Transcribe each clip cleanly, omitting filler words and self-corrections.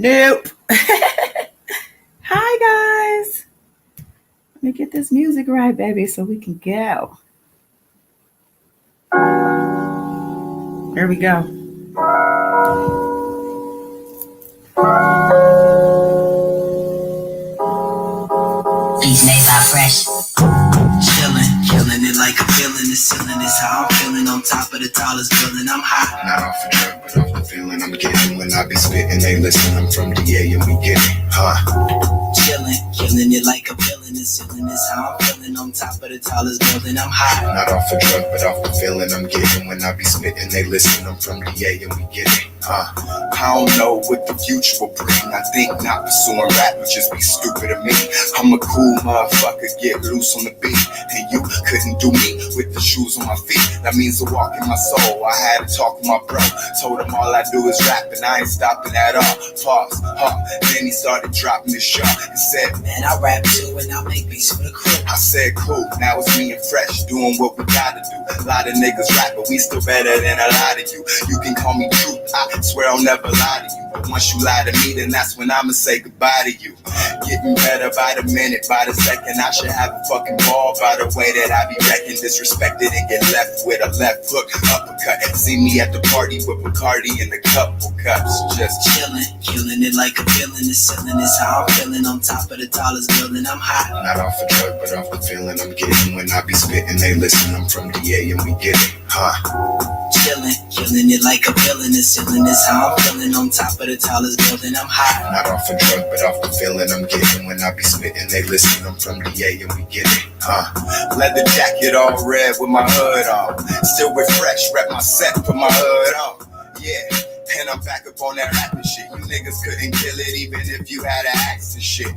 Nope. Hi, guys. Let me get this music right, baby, so we can go. There we go. These nays are fresh. Killing it like a feeling. The ceiling is how I'm feeling. On top of the tallest building, I'm high. Not off the drug, but off the feeling I'm getting when I be spitting. They listen, I'm from DA and we get it, Killing it like a feeling. The ceiling is how I'm feeling. On top of the tallest building, I'm high. Not off the drug, but off the feeling I'm getting when I be spitting. They listen, I'm from DA and we get it, I don't know what the future will bring. I think not pursuing rap would just be stupid of me. I'm a cool motherfucker, get loose on the beat. And you couldn't do me with the shoes on my feet. That means a walk in my soul. I had to talk with my bro. Told him all I do is rap and I ain't stopping at all. Pause, Then he started dropping his shot and said, man, I rap too and I make beats for the crew. I said, cool, now it's me and Fresh doing what we gotta do. A lot of niggas rap, but we still better than a lot of you. You can call me truth, I swear I'll never lie to you. But once you lie to me, then that's when I'ma say goodbye to you. Getting better by the minute, by the second. I should have a fucking ball by the way that I be wrecking. Disrespected and get left with a left hook uppercut. See me at the party with Bacardi and a couple cups. Just killing it like a feeling. The ceiling is how I'm feeling. On top of the tallest building, I'm high. Not off the drug, but off the feeling I'm getting when I be spitting. They listen, I'm from DA and we get it, Killing it like a feeling. The ceiling is how I'm feeling. On top of the tallest building, I'm high. Not off the drug, but off the feeling I'm getting when I be spitting. They listen, I'm from DA and we get it, Leather jacket all red with my hood on. Still with Fresh, rep my set, put my hood on. Yeah. And I'm back up on that rapping shit. You niggas couldn't kill it even if you had an axe and shit.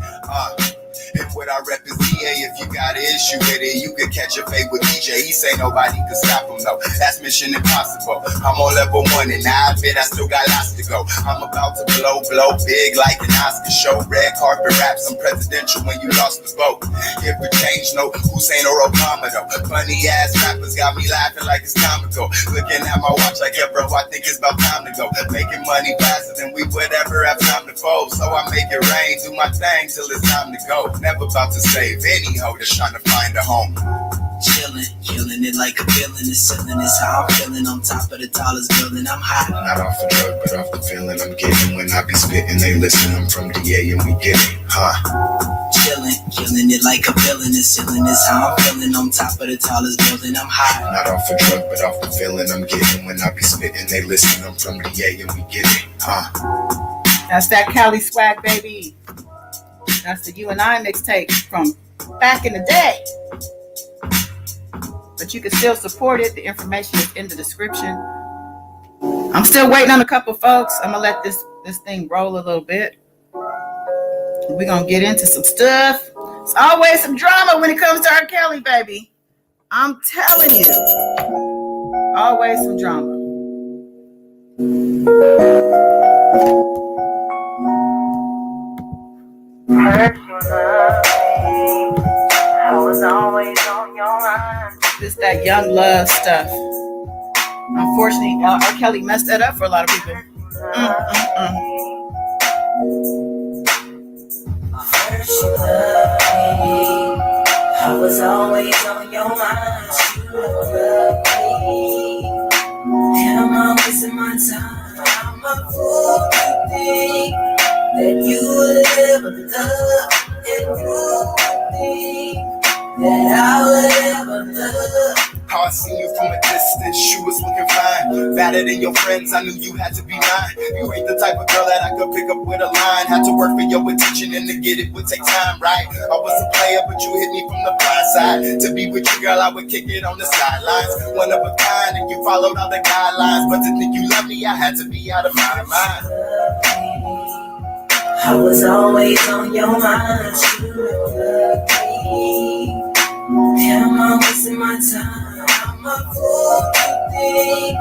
And what I rep is DA. If you got an issue with it, you could catch a fade with DJ. He say nobody could stop him though. That's mission impossible. I'm on level 1 and I admit I still got lots to go. I'm about to blow big like an Oscar show. Red carpet raps, I'm presidential when you lost the vote. If it change, no Hussein or Obama though. Funny ass rappers got me laughing like it's comical. Looking at my watch like, yeah bro, I think it's about time to go. Making money faster than we would ever have time to fold. So I make it rain, do my thing till it's time to go. Never about to save any hoe that's trying to find a home. Killing it like a feeling. The ceiling is how I'm feeling. On top of the tallest building, I'm high. Not off the drug, but off the feeling I'm getting when I be spitting. They listen, I'm from DA and we get it, Killing it like a feeling. The ceiling is how I'm feeling. On top of the tallest building, I'm high. Not off the drug, but off the feeling I'm getting when I be spitting. They listen, I'm from DA and we get it, That's that Cali swag, baby. That's the You and I mixtape from back in the day. But you can still support it. The information is in the description. I'm still waiting on a couple folks. I'm gonna let this thing roll a little bit. We're gonna get into some stuff. It's always some drama when it comes to R. Kelly, baby. I'm telling you. Always some drama. I was always on your mind. Just that young love stuff. Unfortunately, R. Kelly messed that up for a lot of people. First you loved me. I was always on your mind. You never loved me. And I'm not wasting my time. I'm a fool to think that you would ever love. And you would think that I would ever love. How I seen you from a distance, you was looking fine. Better than your friends, I knew you had to be mine. You ain't the type of girl that I could pick up with a line. Had to work for your attention and to get it would take time, right? I was a player, but you hit me from the blind side. To be with you, girl, I would kick it on the sidelines. One of a kind, and you followed all the guidelines. But to think you loved me, I had to be out of my mind. I was always on your mind. You never loved me. And I'm not wasting my time. I'm a fool to think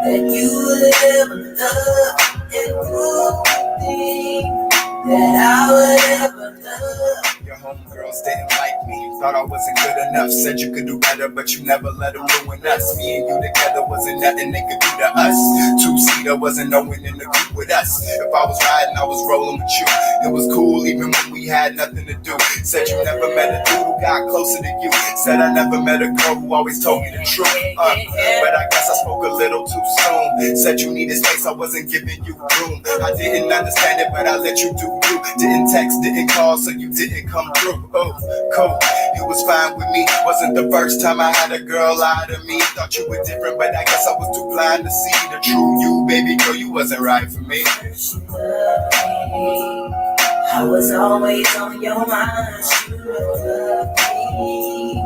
that you would ever love. And you would think that I would ever love. Your homegirls didn't like me, thought I wasn't good enough. Said you could do better, but you never let them ruin us. Me and you together wasn't nothing they could do to us. Two-seater there wasn't no one in the group with us. If I was riding, I was rolling with you. It was cool even when we had nothing to do. Said you never met a dude who got closer to you. Said I never met a girl who always told me the truth. But I guess I spoke a little too soon. Said you needed space, I wasn't giving you room. I didn't understand it, but I let you do you. Didn't text, didn't call, so you didn't come through. Oh, cool. It was fine with me. Wasn't the first time I had a girl lie to me. Thought you were different, but I guess I was too blind to see the true you. Baby girl, you wasn't right for me. I was always on your mind. You loved me,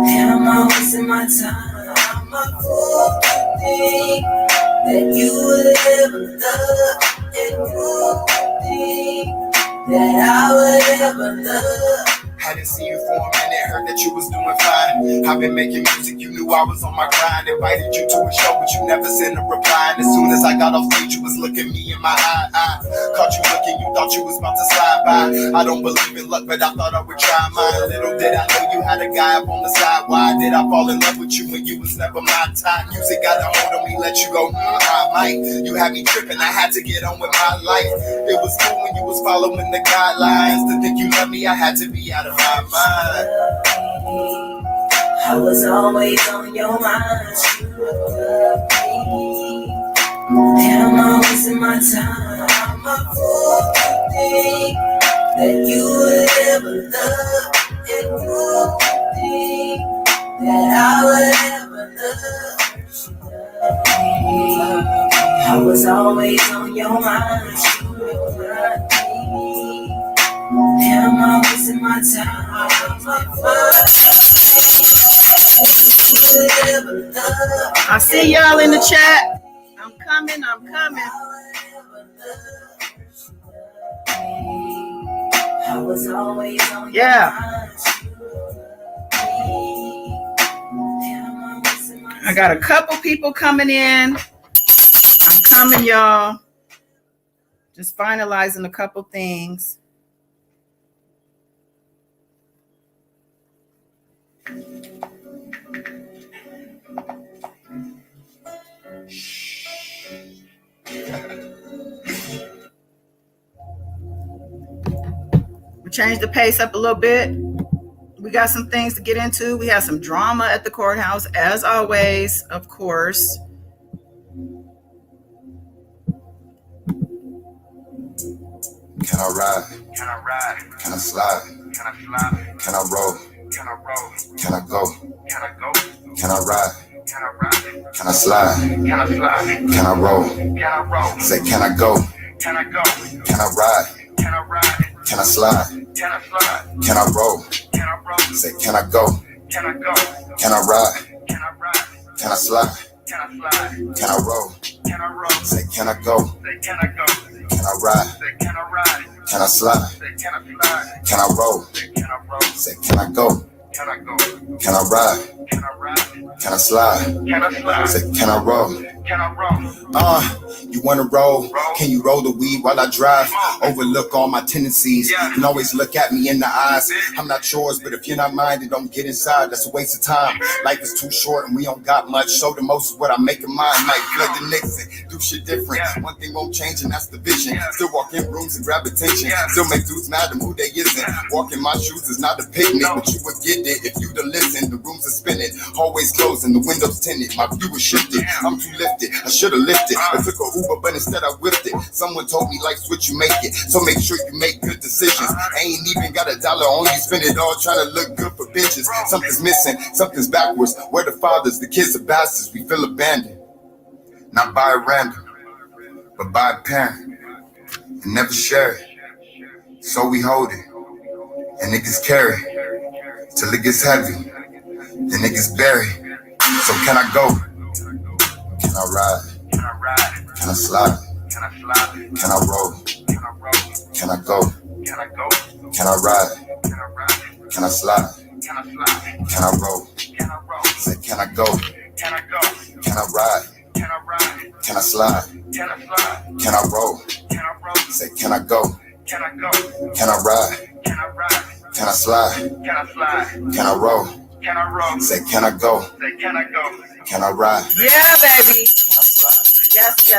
and I'm always in my time. I'm a fool to think that you would ever love, and you think that I would ever love. Hadn't seen you for a minute, heard that you was doing fine. I've been making music, you knew I was on my grind. Invited you to a show, but you never sent a reply. And as soon as I got off stage, you was looking me in my eye. Caught you looking, you thought you was about to slide by. I don't believe in luck, but I thought I would try mine. Little did I know you had a guy up on the side. Why did I fall in love with you when you was never my type? Music got a hold of me, let you go, I might. You had me tripping, I had to get on with my life. It was cool when you was following the guidelines. To think you loved me, I had to be out of my mind. I was always on your mind. You loved me, and I'm always in my time. I'm a fool to think that you would ever love, and you think that I would ever love. I was always on your mind. You loved me, and I'm always in my time. I see y'all in the chat. I'm coming. I was always on Yeah. I got a couple people coming in. I'm coming, y'all. Just finalizing a couple things. We changed the pace up a little bit. We got some things to get into. We have some drama at the courthouse, as always, of course. Can I ride? Can I ride? Can I slide? Can I slide? Can I roll? Can I roll? Can I go? Can I go? Can I ride? Can I ride? Can I slide? Can I slide? Can I roll? Can I roll? Say, can I go? Can I go? Can I ride? Can I ride? Can I slide? Can I slide? Can I roll? Can I roll? Say, can I go? Can I go? Can I ride? Can I ride? Can I slide? Can I slide? Can I roll? Can I roll? Say, can I go? Say, can I go? Can I ride? Say, can I ride? Can I slide? Say, can I slide? Can I roll? Say, can I roll? Say, can I go? Can I go? Can I ride? Can I ride? Can I slide? Can I slide? Say, can I roll? Can I roll? You wanna roll? Can you roll the weed while I drive? Overlook all my tendencies and always look at me in the eyes. I'm not yours, but if you're not mine, then don't get inside. That's a waste of time. Life is too short and we don't got much. So the most is what I make of mine. Might flood the Nixon, do shit different. One thing won't change and that's the vision. Still walk in rooms and grab attention. Still make dudes mad at who they isn't. Walk in my shoes is not a picnic, but you would get it if you'd have listened. The rooms are spinning, hallways closed and the windows tinted. My view was shifted, I'm too lifted. I should have lifted. I took a Uber, but instead I whipped it. Someone told me life's what you make it, so make sure you make good decisions. I ain't even got $1 on you, spend it all trying to look good for bitches. Something's missing, something's backwards. We're the fathers, the kids are bastards. We feel abandoned, not by a random, but by a parent. And never share it, so we hold it. And niggas carry till it gets heavy. Then niggas bury. So can I go? Can I ride? Can I ride? Can I slide? Can I slide? Can I roll? Can I roll? Can I go? Can I go? Can I ride? Can I ride? Can I slide? Can I slide? Can I roll? Can I roll? Say, can I go? Can I go? Can I ride? Can I ride? Can I slide? Can I slide? Can I roll? Can I roll? Say, can I go? Can I go? Can I ride? Can I ride? Can I slide? Can I slide? Can I roll? Can I roll? Say, can I go? Say, can I go? Can I ride? Yeah, baby. Can I slide? Yes.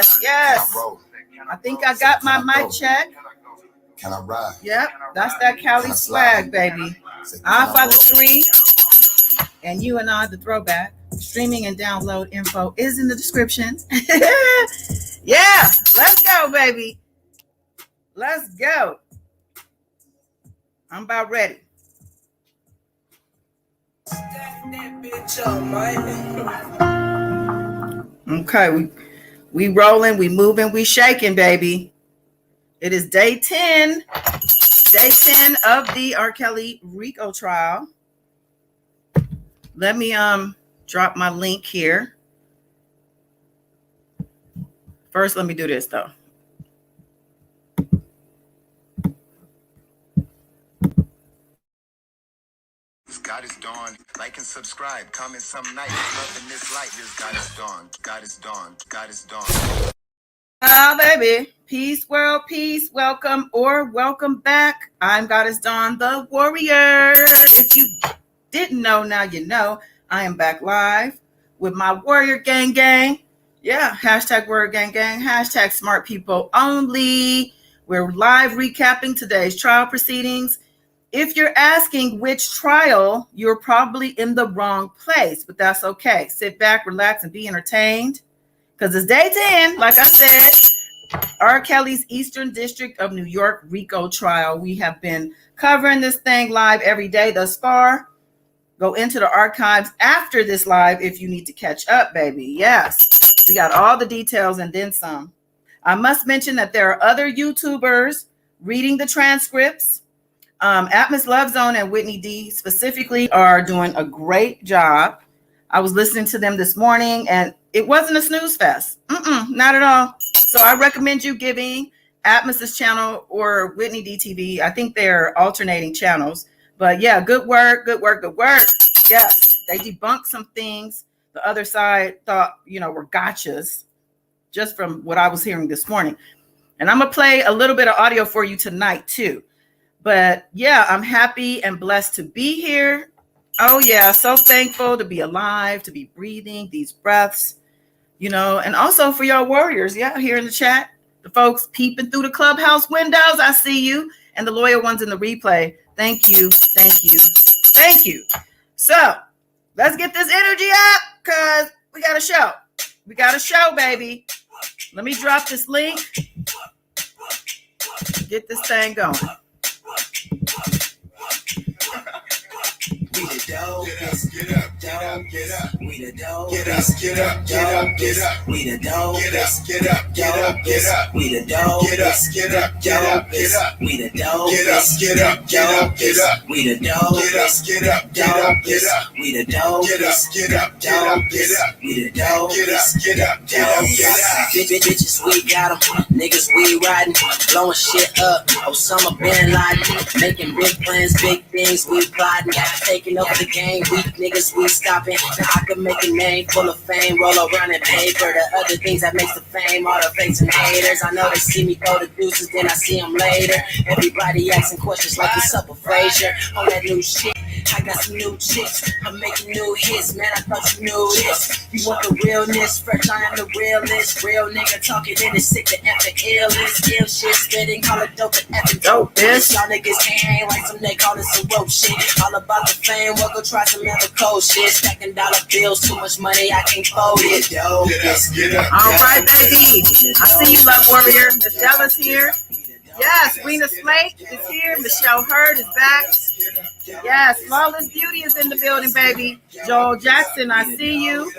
I think I got my mic check. Can I ride? Yep, that's that Cali swag, baby. I Father 3 and you and I, the throwback. Streaming and download info is in the description. Yeah, let's go, baby. Let's go. I'm about ready. Okay, we rolling, we moving, we shaking, baby. It is day 10 of the R. Kelly RICO trial. Let me drop my link here. First, let me do this though. God is dawn. Like and subscribe. Comment some night. Love in this light. This God is dawn. God is dawn. God is dawn. Oh, baby. Peace, world, peace. Welcome or welcome back. I'm Goddess Dawn, the warrior. If you didn't know, now you know. I am back live with my warrior gang. Yeah, hashtag warrior gang. Hashtag smart people only. We're live recapping today's trial proceedings. If you're asking which trial, you're probably in the wrong place, but that's okay. Sit back, relax, and be entertained. Because it's day 10, like I said, R. Kelly's Eastern District of New York RICO trial. We have been covering this thing live every day thus far. Go into the archives after this live if you need to catch up, baby. Yes, we got all the details and then some. I must mention that there are other YouTubers reading the transcripts. Atmos Love Zone and Whitney D specifically are doing a great job. I was listening to them this morning and it wasn't a snooze fest. Not at all. So I recommend you giving Atmos's channel or Whitney D TV. I think they're alternating channels. But yeah, good work. Yes, they debunked some things the other side thought, were gotchas, just from what I was hearing this morning. And I'm going to play a little bit of audio for you tonight too. But yeah, I'm happy and blessed to be here. Oh yeah, so thankful to be alive, to be breathing these breaths, and also for y'all warriors. Yeah, here in the chat, the folks peeping through the clubhouse windows. I see you, and the loyal ones in the replay. Thank you. So let's get this energy up because we got a show. We got a show, baby. Let me drop this link. Get this thing going. We the dopest. Get up, get up, get up. We the dopest. Get up, get up, get up, get up. We the dopest. Get up, get up, get up. We the dopest. Get up, get up, get up. We the Get up, dopest. get up, get up, get up. We the Get up, dopest. get up, get up, get up. We the Get up, dopest. get up, get up, get up. We the Get up, dopest. get up, get up, get up. Bitches, we got 'em. Niggas, we riding. Blowing shit up. Osama bin Laden. Making big plans, big things, we plotting. Taking over the game. Weak niggas, we stopping. I could make a name full of fame. Roll around in paper. The other things that makes the fame. All the fakes and haters. I know they see me throw the deuces, then I see them later. Everybody asking questions like it's up with Frazier. On that new shit. I got some new chicks. I'm making new hits. Man, I thought you knew this. You want the realness? Fresh, I am the realest. Real nigga talking in the sick, the effing illest. Ill shit, spitting, call it dope and effing dope. Dopest. Y'all niggas can't hang like some they call it some rope shit. All about the fame, well go try some other cold shit. Stacking dollar bills, too much money, I can't fold it. Get up, get up. All right, baby. I see you, love warrior. Michelle's here. Yes, Rena Slate is here. Michelle Hurd is back. Yes, Flawless Beauty is in the building, baby. Joel Jackson, I see you.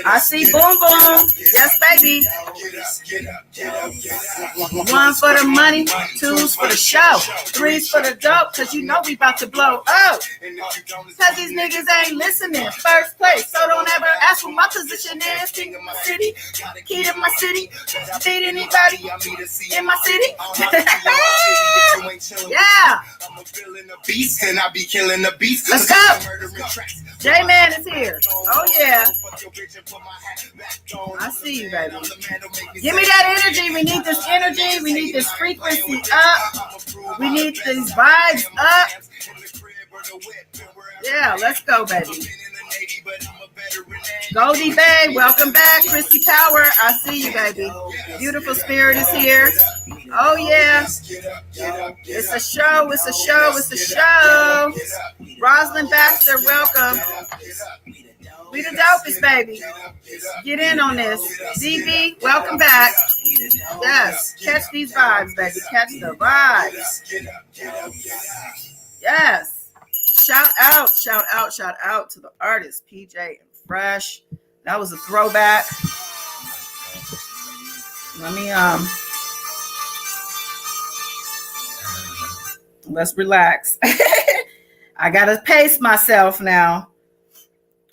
I see Boom Boom. Yes, baby. One for the money, two's for the show, three's for the dope, cause you know we about to blow up. Cause these niggas ain't listening. First place, so don't ever ask what my position is. King of my city, key to my city. Beat anybody in my city. Yeah. I'm a villain, a beast, and I be killing the beast. Let's go. J-Man is here. Oh yeah. I see you, baby. Give me that energy. We need this energy. We need this frequency up. We need these vibes up. Yeah, let's go, baby. Goldie Bay, welcome back. Christy Power, I see you, baby. Beautiful Spirit is here. Oh, yeah. It's a show, it's a show, it's a show. Rosalind Baxter, welcome. We the dopest, baby. Get in on this. DB, welcome back. Yes, catch these vibes, baby. Catch the vibes. Yes. Shout out to the artist, PJ and Fresh. That was a throwback. Let me let's relax. I gotta pace myself now.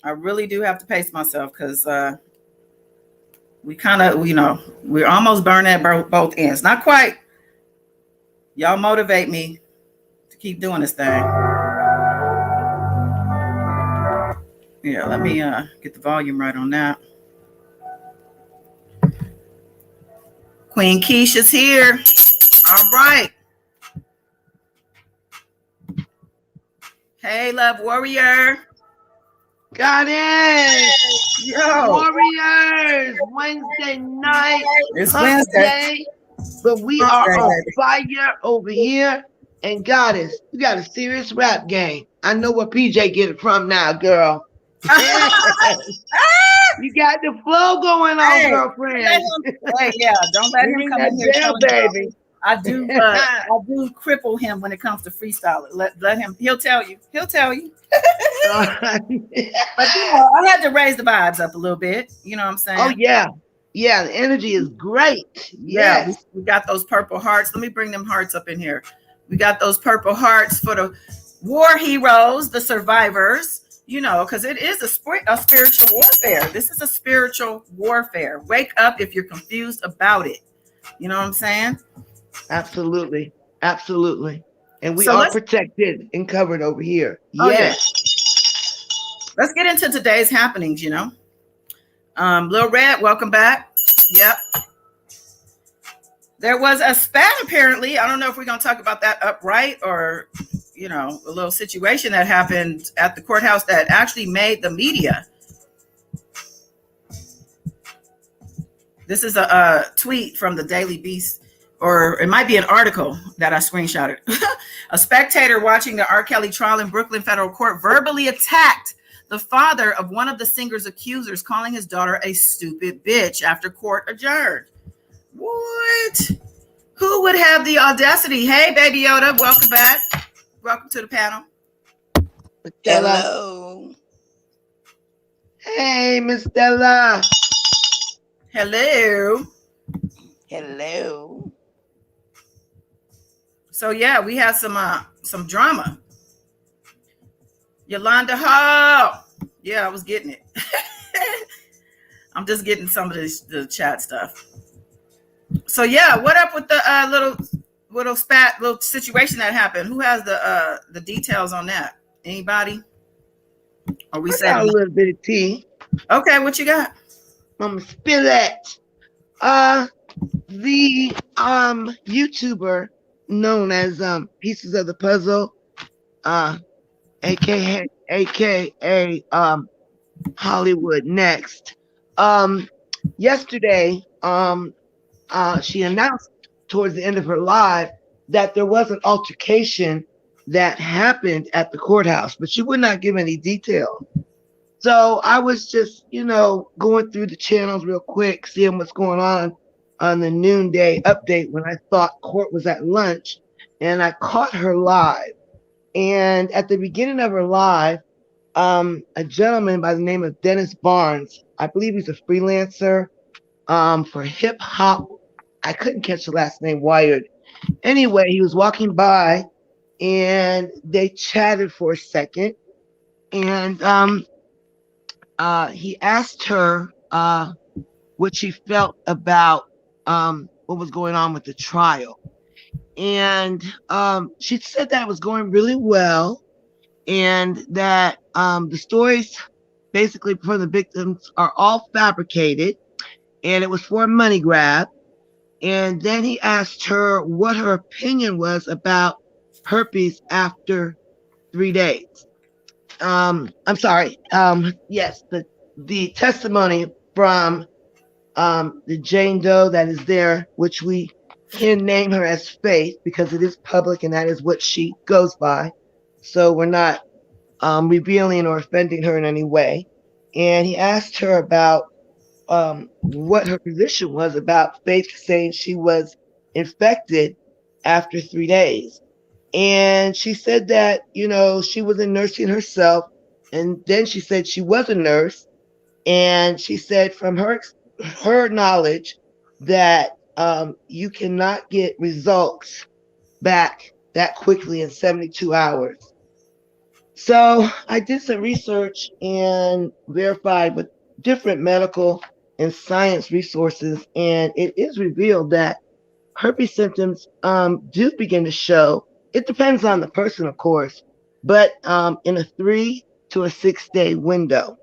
I really do have to pace myself because we kind of, we're almost burning at both ends. Not quite. Y'all motivate me to keep doing this thing. Yeah, let me get the volume right on that. Queen Keisha's here. All right. Hey, Love Warrior. Got it. Yo. Warriors. Wednesday night. It's Wednesday. Wednesday. But we are on fire over here. And Goddess, you got a serious rap game. I know where PJ get it from now, girl. You got the flow going on, girlfriend. Hey, yeah, don't let him come in here, baby. I do cripple him when it comes to freestyle. Let him. He'll tell you. But I had to raise the vibes up a little bit. You know what I'm saying? Oh yeah, the energy is great. Yeah, we got those purple hearts. Let me bring them hearts up in here. We got those purple hearts for the war heroes, the survivors. Because it is a spiritual warfare. This is a spiritual warfare. Wake up if you're confused about it. You know what I'm saying? Absolutely. And we are protected and covered over here. Oh, yes. Yeah. Let's get into today's happenings, Lil Red, welcome back. Yep. There was a spat, apparently. I don't know if we're going to talk about that upright or, a little situation that happened at the courthouse that actually made the media. This is a tweet from the Daily Beast, or it might be an article that I screenshotted. A spectator watching the R. Kelly trial in Brooklyn federal court verbally attacked the father of one of the singer's accusers, calling his daughter a stupid bitch after court adjourned. What? Who would have the audacity? Hey, Baby Yoda, welcome back. Welcome to the panel. Hello. Hey, Miss Stella. Hello. Hello. So yeah, we have some drama. Yolanda Hall. Yeah, I was getting it. I'm just getting some of the chat stuff. So yeah, what up with the little situation that happened? Who has the details on that? Anybody? Are we saying a little bit of tea? Okay, what you got? I'm gonna spill it. The YouTuber known as Pieces of the Puzzle, aka Hollywood Next. Yesterday, she announced towards the end of her live that there was an altercation that happened at the courthouse, but she would not give any detail. So I was just, going through the channels real quick, seeing what's going on the noonday update when I thought court was at lunch, and I caught her live. And at the beginning of her live, a gentleman by the name of Dennis Barnes, I believe he's a freelancer for hip hop. I couldn't catch the last name, Wired. Anyway, he was walking by and they chatted for a second. And he asked her what she felt about what was going on with the trial. And she said that it was going really well, and that the stories basically from the victims are all fabricated, and it was for a money grab. And then he asked her what her opinion was about herpes after 3 days. I'm sorry. Yes, the the testimony from the Jane Doe that is there, which we can name her as Faith because it is public and that is what she goes by. So we're not revealing or offending her in any way. And he asked her about what her position was about Faith saying she was infected after 3 days. And she said that, you know, she was in nursing herself. And then she said she was a nurse. And she said from her knowledge that you cannot get results back that quickly in 72 hours. So I did some research and verified with different medical and science resources, and it is revealed that herpes symptoms do begin to show. It depends on the person, of course, but in a 3 to a 6 day window.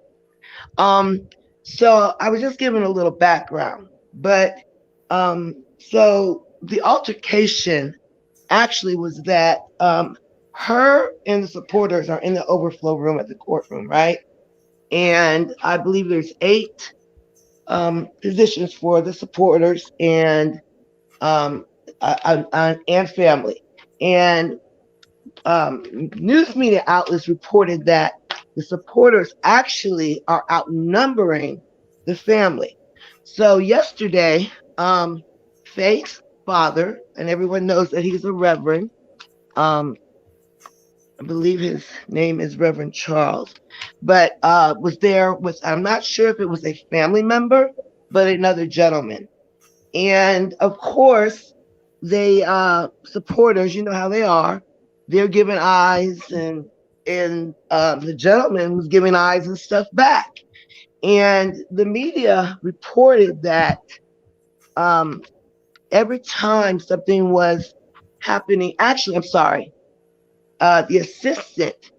So I was just giving a little background, but so the altercation actually was that her and the supporters are in the overflow room at the courtroom, right? And I believe there's 8 positions for the supporters and family. And news media outlets reported that the supporters actually are outnumbering the family. So yesterday, Faith's father, and everyone knows that he's a reverend, I believe his name is Reverend Charles, but was there with, I'm not sure if it was a family member, but another gentleman. And of course, they supporters, you know how they are, they're giving eyes, and the gentleman was giving eyes and stuff back. And the media reported that every time something was happening, actually, I'm sorry, the assistant,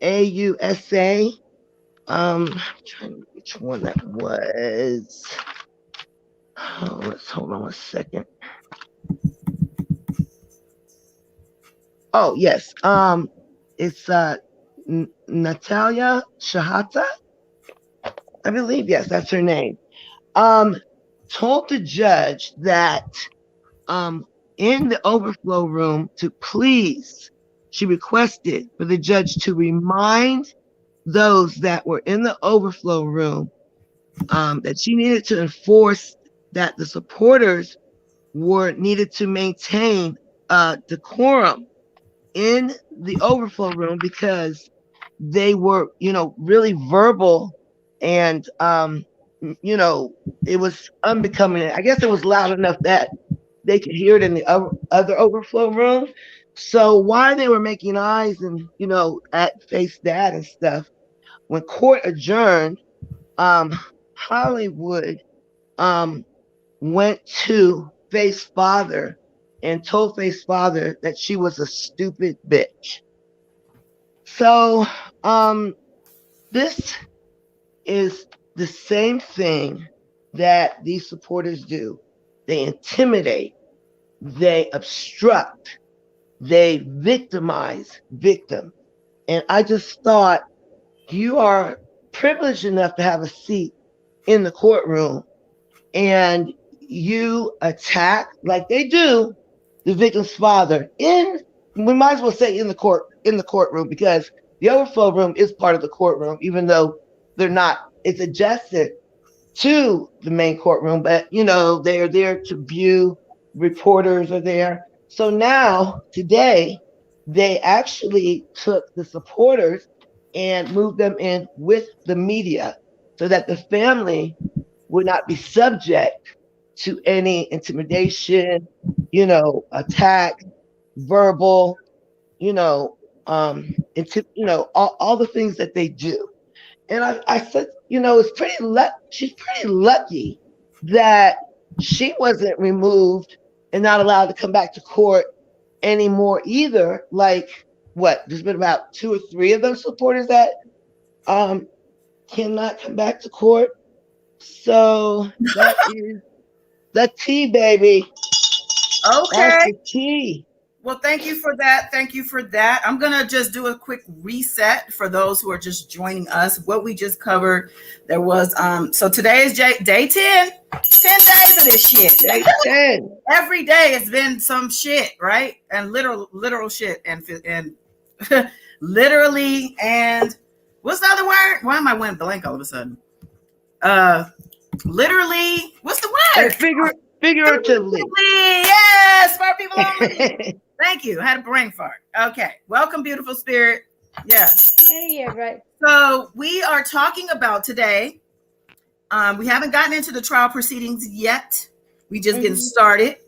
AUSA, I'm trying to remember which one that was. Oh, let's hold on a second. Oh, yes. It's Natalia Shahata, I believe. Yes, that's her name. Told the judge that in the overflow room to please, she requested for the judge to remind those that were in the overflow room that she needed to enforce that the supporters needed to maintain decorum in the overflow room because they were, you know, really verbal and, you know, it was unbecoming. I guess it was loud enough that they could hear it in the other overflow room. So while they were making eyes and, you know, at Faith's dad and stuff, when court adjourned, Hollywood went to Faith's father and told Faith's father that she was a stupid bitch. So this is the same thing that these supporters do. They intimidate, they obstruct, they victimize victims. And I just thought, you are privileged enough to have a seat in the courtroom and you attack, like they do, the victim's father we might as well say in the courtroom, because the overflow room is part of the courtroom, even though they're not, it's adjacent to the main courtroom, but you know, they're there to view, reporters are there. So now, today, they actually took the supporters and moved them in with the media so that the family would not be subject to any intimidation, you know, attack, verbal, you know, all the things that they do. And I said, you know, she's pretty lucky that she wasn't removed and not allowed to come back to court anymore either. Like, what? There's been about 2 or 3 of those supporters that cannot come back to court. So that is the tea, baby. Okay. That's the tea. Well, thank you for that. Thank you for that. I'm going to just do a quick reset for those who are just joining us. What we just covered, there was, so today is day 10, 10 days of this shit. Day 10. Every day it's been some shit, right? And literal shit and literally, and what's the other word? Why am I went blank all of a sudden? Literally, what's the word? Figuratively. Yes, smart people only. Thank you. I had a brain fart. Okay. Welcome, beautiful spirit. Yes. Hey, right. So we are talking about today. We haven't gotten into the trial proceedings yet. We just getting started.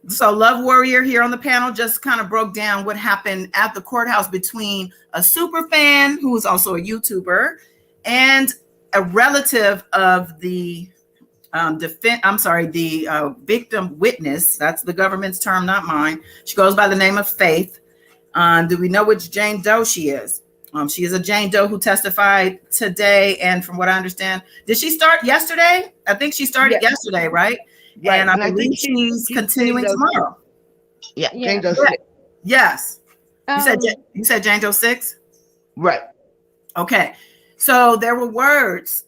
So Love Warrior here on the panel just kind of broke down what happened at the courthouse between a super fan who is also a YouTuber and a relative of the victim witness. That's the government's term, not mine. She goes by the name of Faith. Do we know which Jane Doe she is? She is a Jane Doe who testified today. And from what I understand, did she start yesterday? I think she started yesterday, right? Right. And I believe she's continuing tomorrow. Yeah, Yeah. Jane Doe 6. Yes. You said Jane Doe 6? Right. Okay. So there were words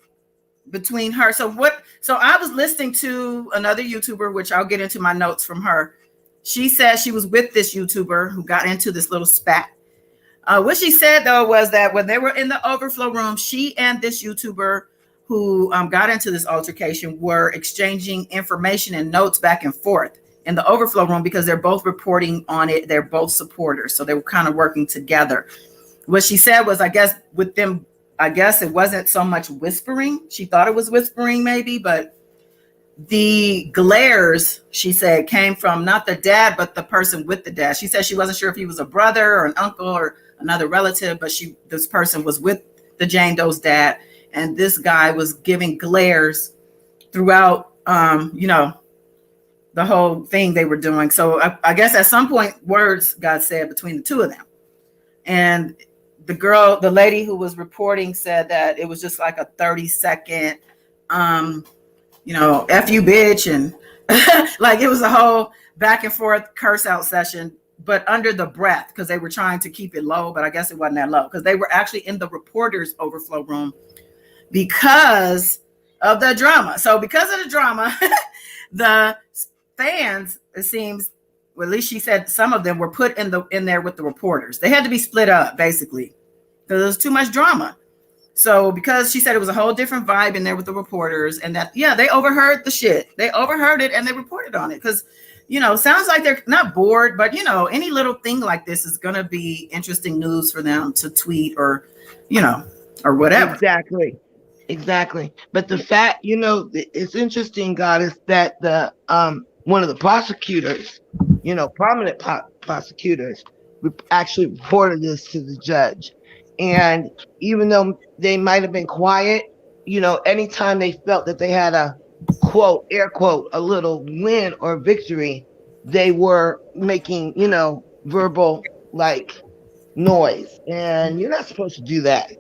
between her. So I was listening to another YouTuber, which I'll get into my notes from her. She said she was with this YouTuber who got into this little spat. What she said, though, was that when they were in the overflow room, she and this YouTuber who got into this altercation were exchanging information and notes back and forth in the overflow room because they're both reporting on it. They're both supporters. So they were kind of working together. What she said was, I guess with them, I guess it wasn't so much whispering. She thought it was whispering maybe, but the glares, she said, came from not the dad, but the person with the dad. She said she wasn't sure if he was a brother or an uncle or another relative, but this person was with the Jane Doe's dad. And this guy was giving glares throughout, the whole thing they were doing. So I guess at some point words got said between the two of them. And the lady who was reporting said that it was just like a 30-second, F you bitch. And like it was a whole back and forth curse out session, but under the breath because they were trying to keep it low. But I guess it wasn't that low because they were actually in the reporters' overflow room because of the drama. So because of the drama, the fans, it seems, well, at least she said some of them were put in there with the reporters. They had to be split up basically because there was too much drama. So because she said it was a whole different vibe in there with the reporters and that, they overheard the shit. They overheard it and they reported on it because, sounds like they're not bored, but, any little thing like this is going to be interesting news for them to tweet or, or whatever. Exactly. But the fact, it's interesting, God, is that the one of the prosecutors, prominent prosecutors, actually reported this to the judge. And even though they might have been quiet, anytime they felt that they had a quote, air quote, a little win or victory, they were making, verbal like noise. And you're not supposed to do that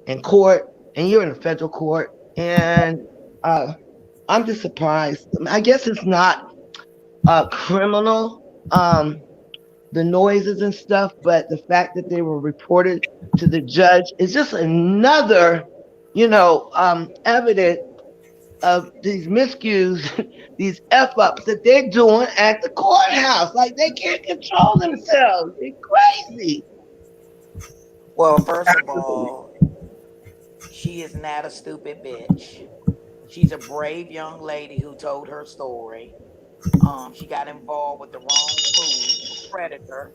in court. And you're in a federal court, and I'm just surprised. I guess it's not criminal, the noises and stuff, but the fact that they were reported to the judge is just another, evidence of these miscues, these F-ups that they're doing at the courthouse. Like, they can't control themselves. They're crazy. Well, first of all, she is not a stupid bitch. She's a brave young lady who told her story. She got involved with the wrong food, predator.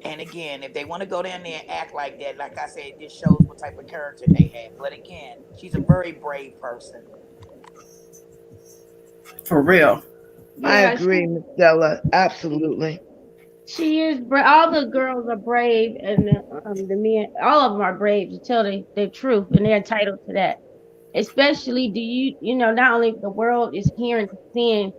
And again, if they want to go down there and act like that, like I said, this shows what type of character they have. But again, she's a very brave person. For real. I agree, Miss Stella. Absolutely. She is all the girls are brave, and the men, all of them are brave to tell the truth, and they're entitled to that. Especially, not only the world is hearing, seeing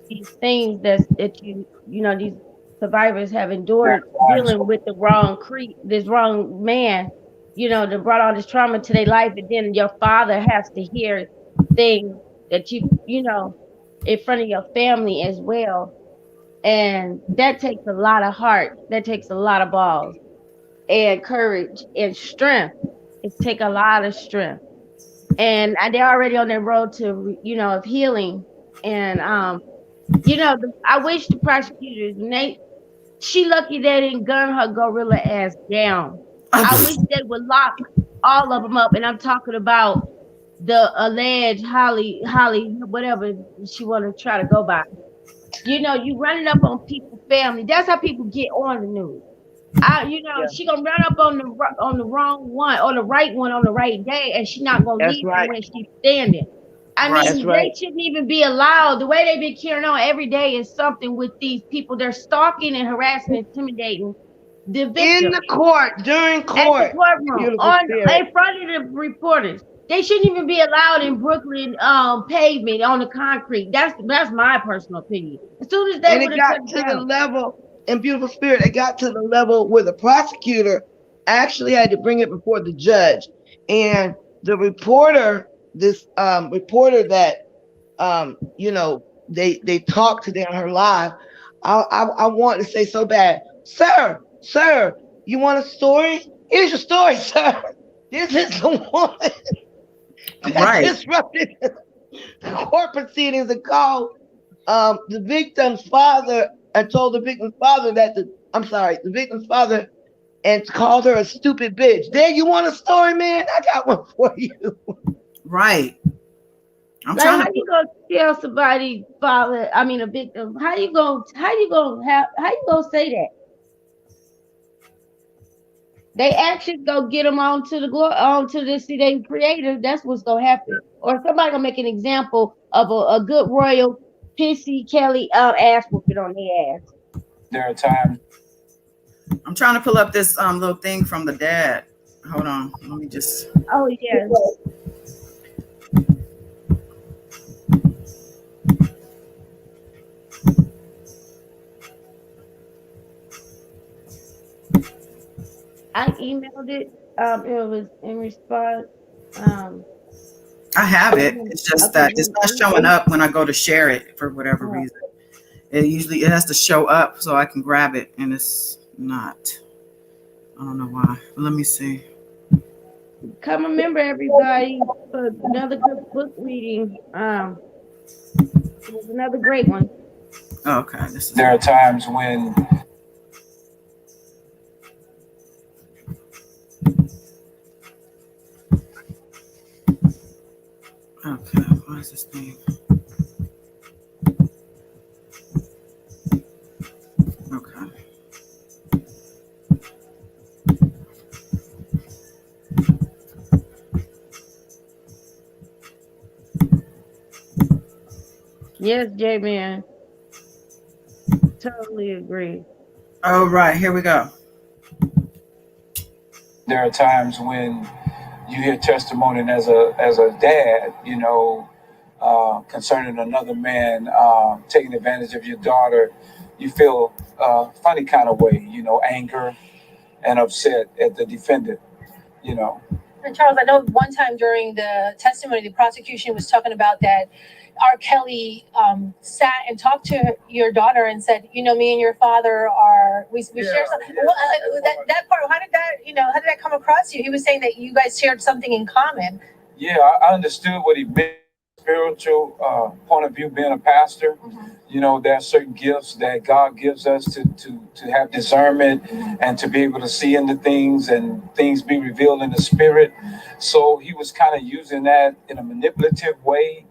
these things that these survivors have endured, dealing with this wrong man, that brought all this trauma to their life, and then your father has to hear things that in front of your family as well. And that takes a lot of heart. That takes a lot of balls and courage and strength. It take a lot of strength. And they're already on their road to, of healing. And, I wish the prosecutors, she lucky they didn't gun her gorilla ass down. I wish they would lock all of them up. And I'm talking about the alleged Holly, whatever she want to try to go by. You running up on people's family. That's how people get on the news. She gonna run up on the wrong one or the right one on the right day, and she not gonna That's leave right. when she's standing. I Right. mean, That's right. they shouldn't even be allowed. The way they've been carrying on every day is something with these people. They're stalking and harassing, intimidating the In victim the court, during at the court. courtroom, Beautiful in spirit. front of the reporters. They shouldn't even be allowed in Brooklyn pavement on the concrete. That's my personal opinion. As soon as they And it would got have to the level, in beautiful spirit, it got to the level where the prosecutor actually had to bring it before the judge. And the reporter, this reporter that they talked to them on her live, I want to say so bad, sir, you want a story? Here's your story, sir. This is the one that Right. disrupted the court proceedings and called the victim's father and told the victim's father the victim's father and called her a stupid bitch. There, you want a story, man? I got one for you. Right. I'm Like, trying how to. you gonna tell somebody father? I mean, a victim. How you gonna say that? They actions go get them onto the see they creator. That's what's gonna happen. Or somebody gonna make an example of a good royal pissy Kelly ass whooping on their ass. There are times. I'm trying to pull up this little thing from the dad. Hold on. Let me just. Oh yeah. I emailed it. It was in response. I have it. It's just that it's not showing up when I go to share it for whatever Oh. reason. It has to show up so I can grab it, and it's not. I don't know why. Let me see. Come remember everybody for another good book reading. It was another great one. Oh, okay. This is. There are times when Okay. Why is this thing? Okay. Yes, J-Man. Totally agree. Oh, right. Here we go. there are times when you hear testimony and as a dad, concerning another man taking advantage of your daughter, you feel funny kind of way, anger and upset at the defendant, And Charles, I know one time during the testimony, the prosecution was talking about that R. Kelly sat and talked to your daughter and said, me and your father we share something. Well, that part, how did that come across you? He was saying that you guys shared something in common. Yeah, I understood what he meant. Spiritual point of view, being a pastor, there are certain gifts that God gives us to have discernment and to be able to see into things and things be revealed in the spirit. So he was kind of using that in a manipulative way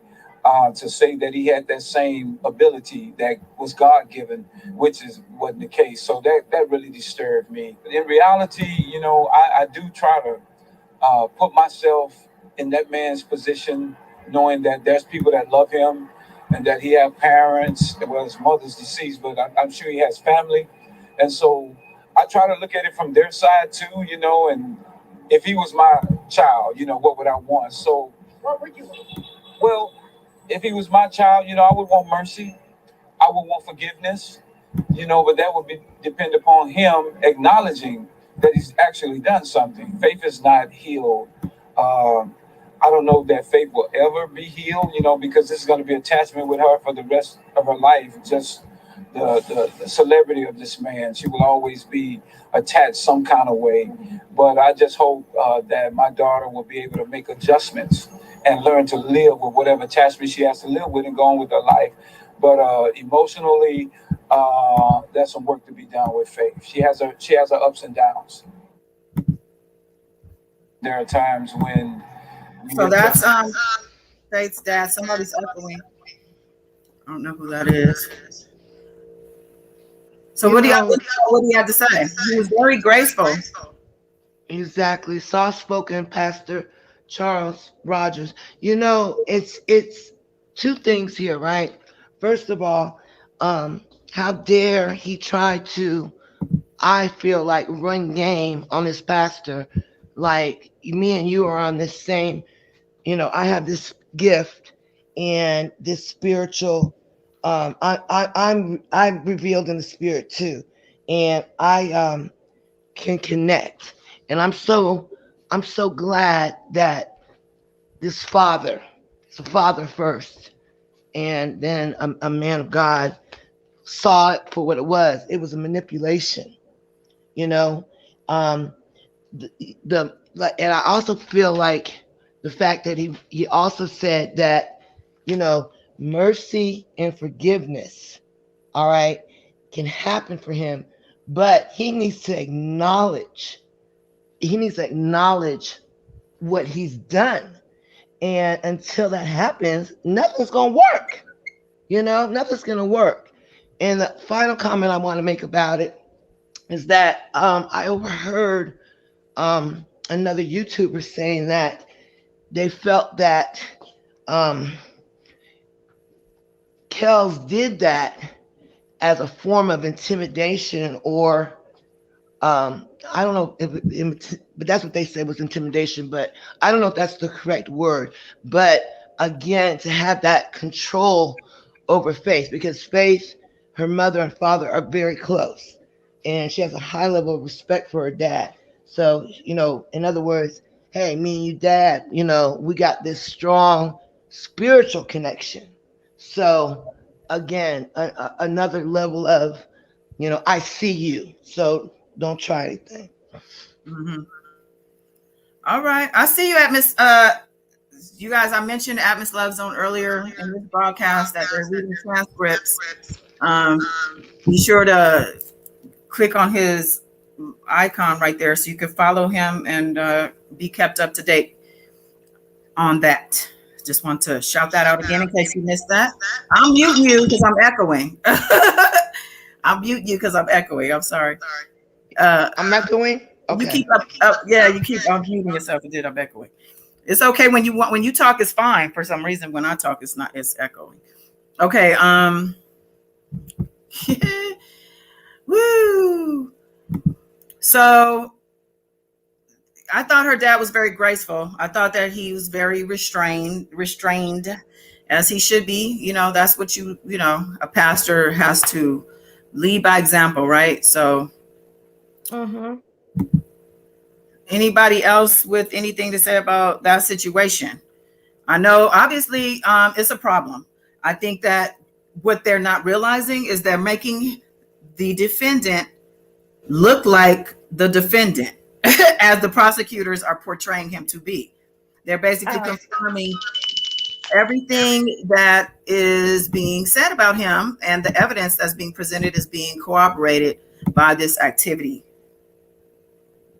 to say that he had that same ability that was God given, which wasn't the case. So that really disturbed me. In reality, I do try to put myself in that man's position, knowing that there's people that love him and that he have parents. Well, his mother's deceased, but I'm sure he has family. And so I try to look at it from their side too, and if he was my child, what would I want? So What would you want? well, if he was my child, I would want mercy. I would want forgiveness, but that would depend upon him acknowledging that he's actually done something. Faith is not healed. I don't know that Faith will ever be healed, because this is going to be attachment with her for the rest of her life, just the celebrity of this man. She will always be attached some kind of way. But I just hope that my daughter will be able to make adjustments and learn to live with whatever attachment she has to live with and go on with her life. But emotionally, there's some work to be done with Faith. She has her ups and downs. There are times when. So that's Faith's dad. Somebody's echoing. I don't know who that is. So what do you have to say? He was very graceful. Exactly. Soft-spoken Pastor Charles Rogers. You know, it's two things here, right? First of all, how dare he try to, I feel like, run game on his pastor. Like, me and you are on this same, you know, I have this gift and this spiritual, I'm revealed in the spirit too. And I can connect. And I'm so glad that this father, it's a father first, and then a man of God saw it for what it was. It was a manipulation, you know. And I also feel like the fact that he also said that, you know, mercy and forgiveness, all right, can happen for him, but he needs to acknowledge what he's done. And until that happens, nothing's going to work. You know, nothing's going to work. And the final comment I want to make about it is that I overheard another YouTuber saying that they felt that Kells did that as a form of intimidation, or I don't know but that's what they said was intimidation, but I don't know if that's the correct word. But again, to have that control over Faith, because Faith, her mother and father are very close, and she has a high level of respect for her dad. So, you know, in other words, hey, me and you, dad, you know, we got this strong spiritual connection. So again, another level of, you know, I see you, so don't try anything. Mm-hmm. All right. I see you at Miss, you guys, I mentioned at Miss Love Zone earlier in this broadcast that they're reading transcripts. Be sure to click on his icon right there so you can follow him and be kept up to date on that. Just want to shout that out again in case you missed that. I'm muting you because I'm echoing. I'm muting you because I'm echoing. I'm sorry. I'm not going. Okay. You keep up. Yeah, you keep muting yourself and then I'm echoing. It's okay when you talk. It's fine. For some reason, when I talk, it's not. It's echoing. Okay. Woo. So I thought her dad was very graceful. I thought that he was very restrained, as he should be. You know, that's what you know, a pastor has to lead by example, right? So, anybody else with anything to say about that situation? I know, obviously, it's a problem. I think that what they're not realizing is they're making the defendant look like the defendant as the prosecutors are portraying him to be. They're basically confirming everything that is being said about him, and the evidence that's being presented is being corroborated by this activity.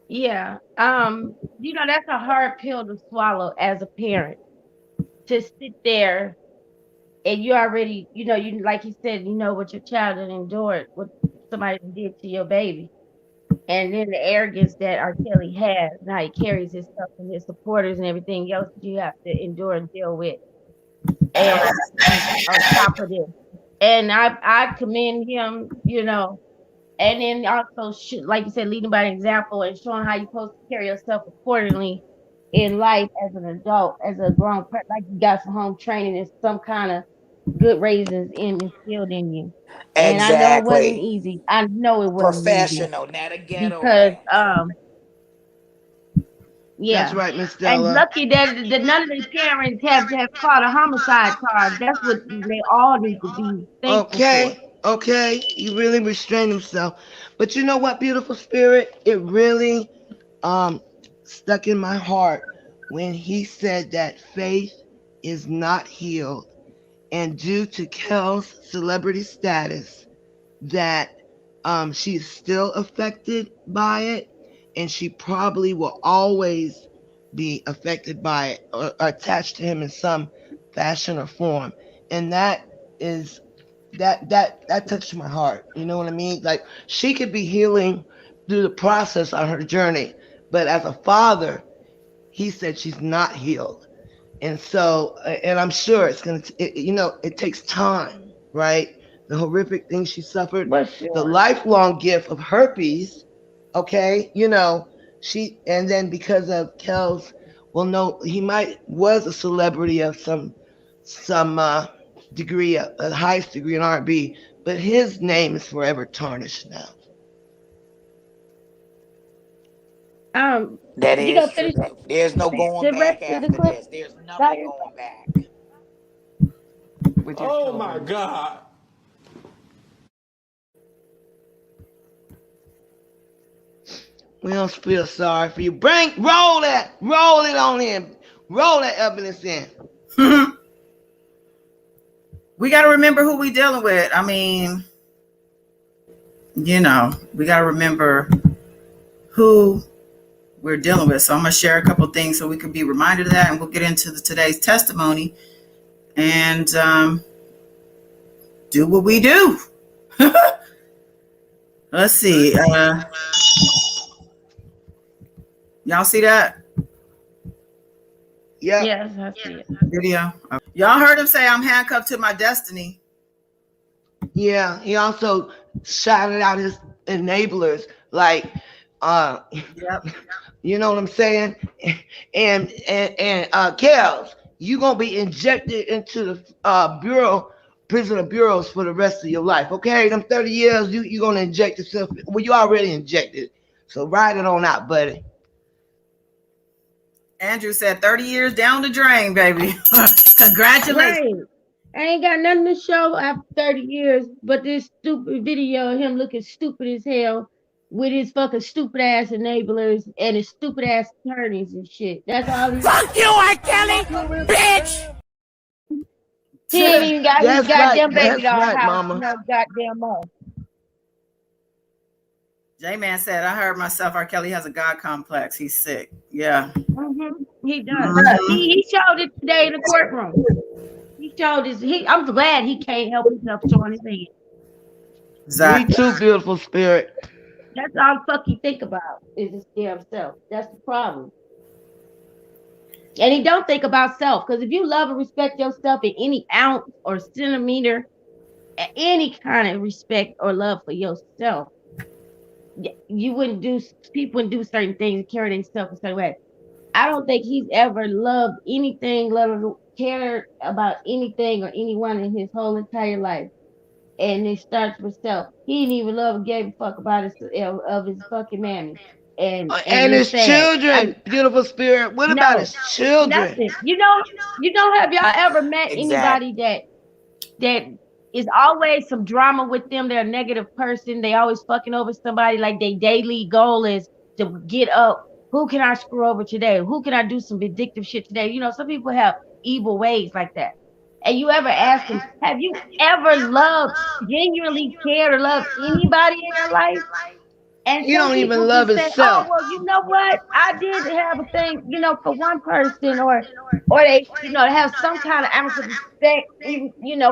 Yeah. You know, that's a hard pill to swallow as a parent, to sit there and you already, you know, you, like you said, you know what your child had endured, what somebody did to your baby. And then the arrogance that R. Kelly has, now he carries his stuff and his supporters and everything else that you have to endure and deal with. And on top of this. And I commend him, you know, and then also, like you said, leading by example and showing how you're supposed to carry yourself accordingly in life as an adult, as a grown person, like you got some home training and some kind of good raisins instilled in you. And I know it wasn't easy. I know it wasn't professional, easy. not a ghetto. Because yeah, that's right, Miss Della. And lucky that none of the parents have fought a homicide charge. That's what they all need to be thankful Okay. for. Okay, he really restrained himself. But you know what, beautiful spirit? It really stuck in my heart when he said that faith is not healed. And due to Kel's celebrity status, that she's still affected by it, and she probably will always be affected by it or attached to him in some fashion or form. And that is that touched my heart. You know what I mean? Like, she could be healing through the process on her journey, but as a father, he said she's not healed. And so, and I'm sure it's gonna, it takes time, right? The horrific things she suffered, the lifelong gift of herpes. Okay, and then because of Kel's, well, no, he was a celebrity of some degree, the highest degree in R&B, but his name is forever tarnished now. That You is gonna true. finish There's no going the back rest of the after clip? this. There's nothing going back. With your Oh children. my God. We don't feel sorry for you. Roll it on in. Roll that evidence in. We got to remember who we dealing with. I mean, we got to remember who we're dealing with. So I'm going to share a couple of things so we can be reminded of that, and we'll get into today's testimony and do what we do. Let's see. Y'all see that? Yeah. Yes, I see it. Video. Y'all heard him say, "I'm handcuffed to my destiny." Yeah. He also shouted out his enablers, like, Yep. you know what I'm saying? And Kels, you gonna be injected into the prisoner bureaus for the rest of your life. Okay, them 30 years, you gonna inject yourself. Well, you already injected, so ride it on out, buddy. Andrew said 30 years down the drain, baby. Congratulations. Right. I ain't got nothing to show after 30 years but this stupid video of him looking stupid as hell with his fucking stupid ass enablers and his stupid ass attorneys and shit. That's all he Fuck you, R. Kelly, bitch! He ain't even got his That's goddamn right, baby doll that's right, house. mama. No goddamn more. J-Man said, "I heard myself, R. Kelly has a God complex. He's sick." Yeah. He does. Mhm. He showed it today in the courtroom. He showed his. I'm glad he can't help himself showing his hand. Exactly. Me too, beautiful spirit. That's all the fuck he think about is his damn self. That's the problem. And he don't think about self, because if you love and respect yourself in any ounce or centimeter, any kind of respect or love for yourself, people wouldn't do certain things and carry themselves a certain way. I don't think he's ever loved anything, cared about anything or anyone in his whole entire life. And it starts with self. He didn't even love and gave a fuck about his fucking mammy. And his sad. children, beautiful spirit. What about his children? Nothing. You know, have y'all ever met anybody that is always some drama with them? They're a negative person. They always fucking over somebody. Like their daily goal is to get up. Who can I screw over today? Who can I do some vindictive shit today? You know, some people have evil ways like that. And you ever ask them, have you ever genuinely cared or loved anybody in your life? And he don't even love himself. Oh, well, you know what? I did have a thing, for one person, or they, have some kind of ounce of respect,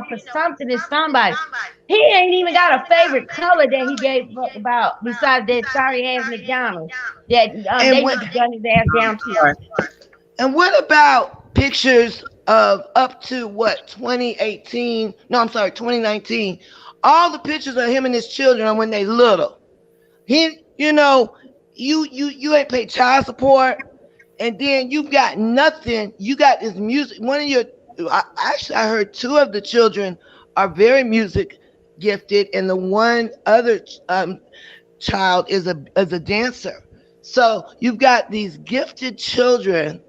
for something to somebody. He ain't even got a favorite color that he gave a fuck about besides that sorry ass McDonald's that they need to gun his ass down to. And what about pictures of up to 2018? No, I'm sorry, 2019. All the pictures of him and his children are when they little. He, you ain't paid child support, and then you've got nothing. You got this music. I heard two of the children are very music gifted, and the one other child is a dancer. So you've got these gifted children,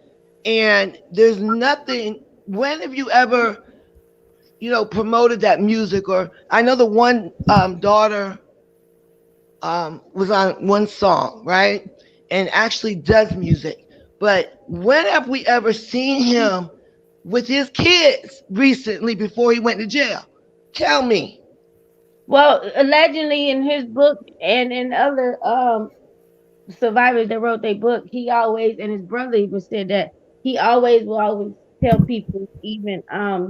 and there's nothing. When have you ever, promoted that music. Or I know the one daughter was on one song, right? And actually does music. But when have we ever seen him with his kids recently before he went to jail? Tell me. Well, allegedly in his book and in other survivors that wrote their book, he always, and his brother even said that he always will always tell people, even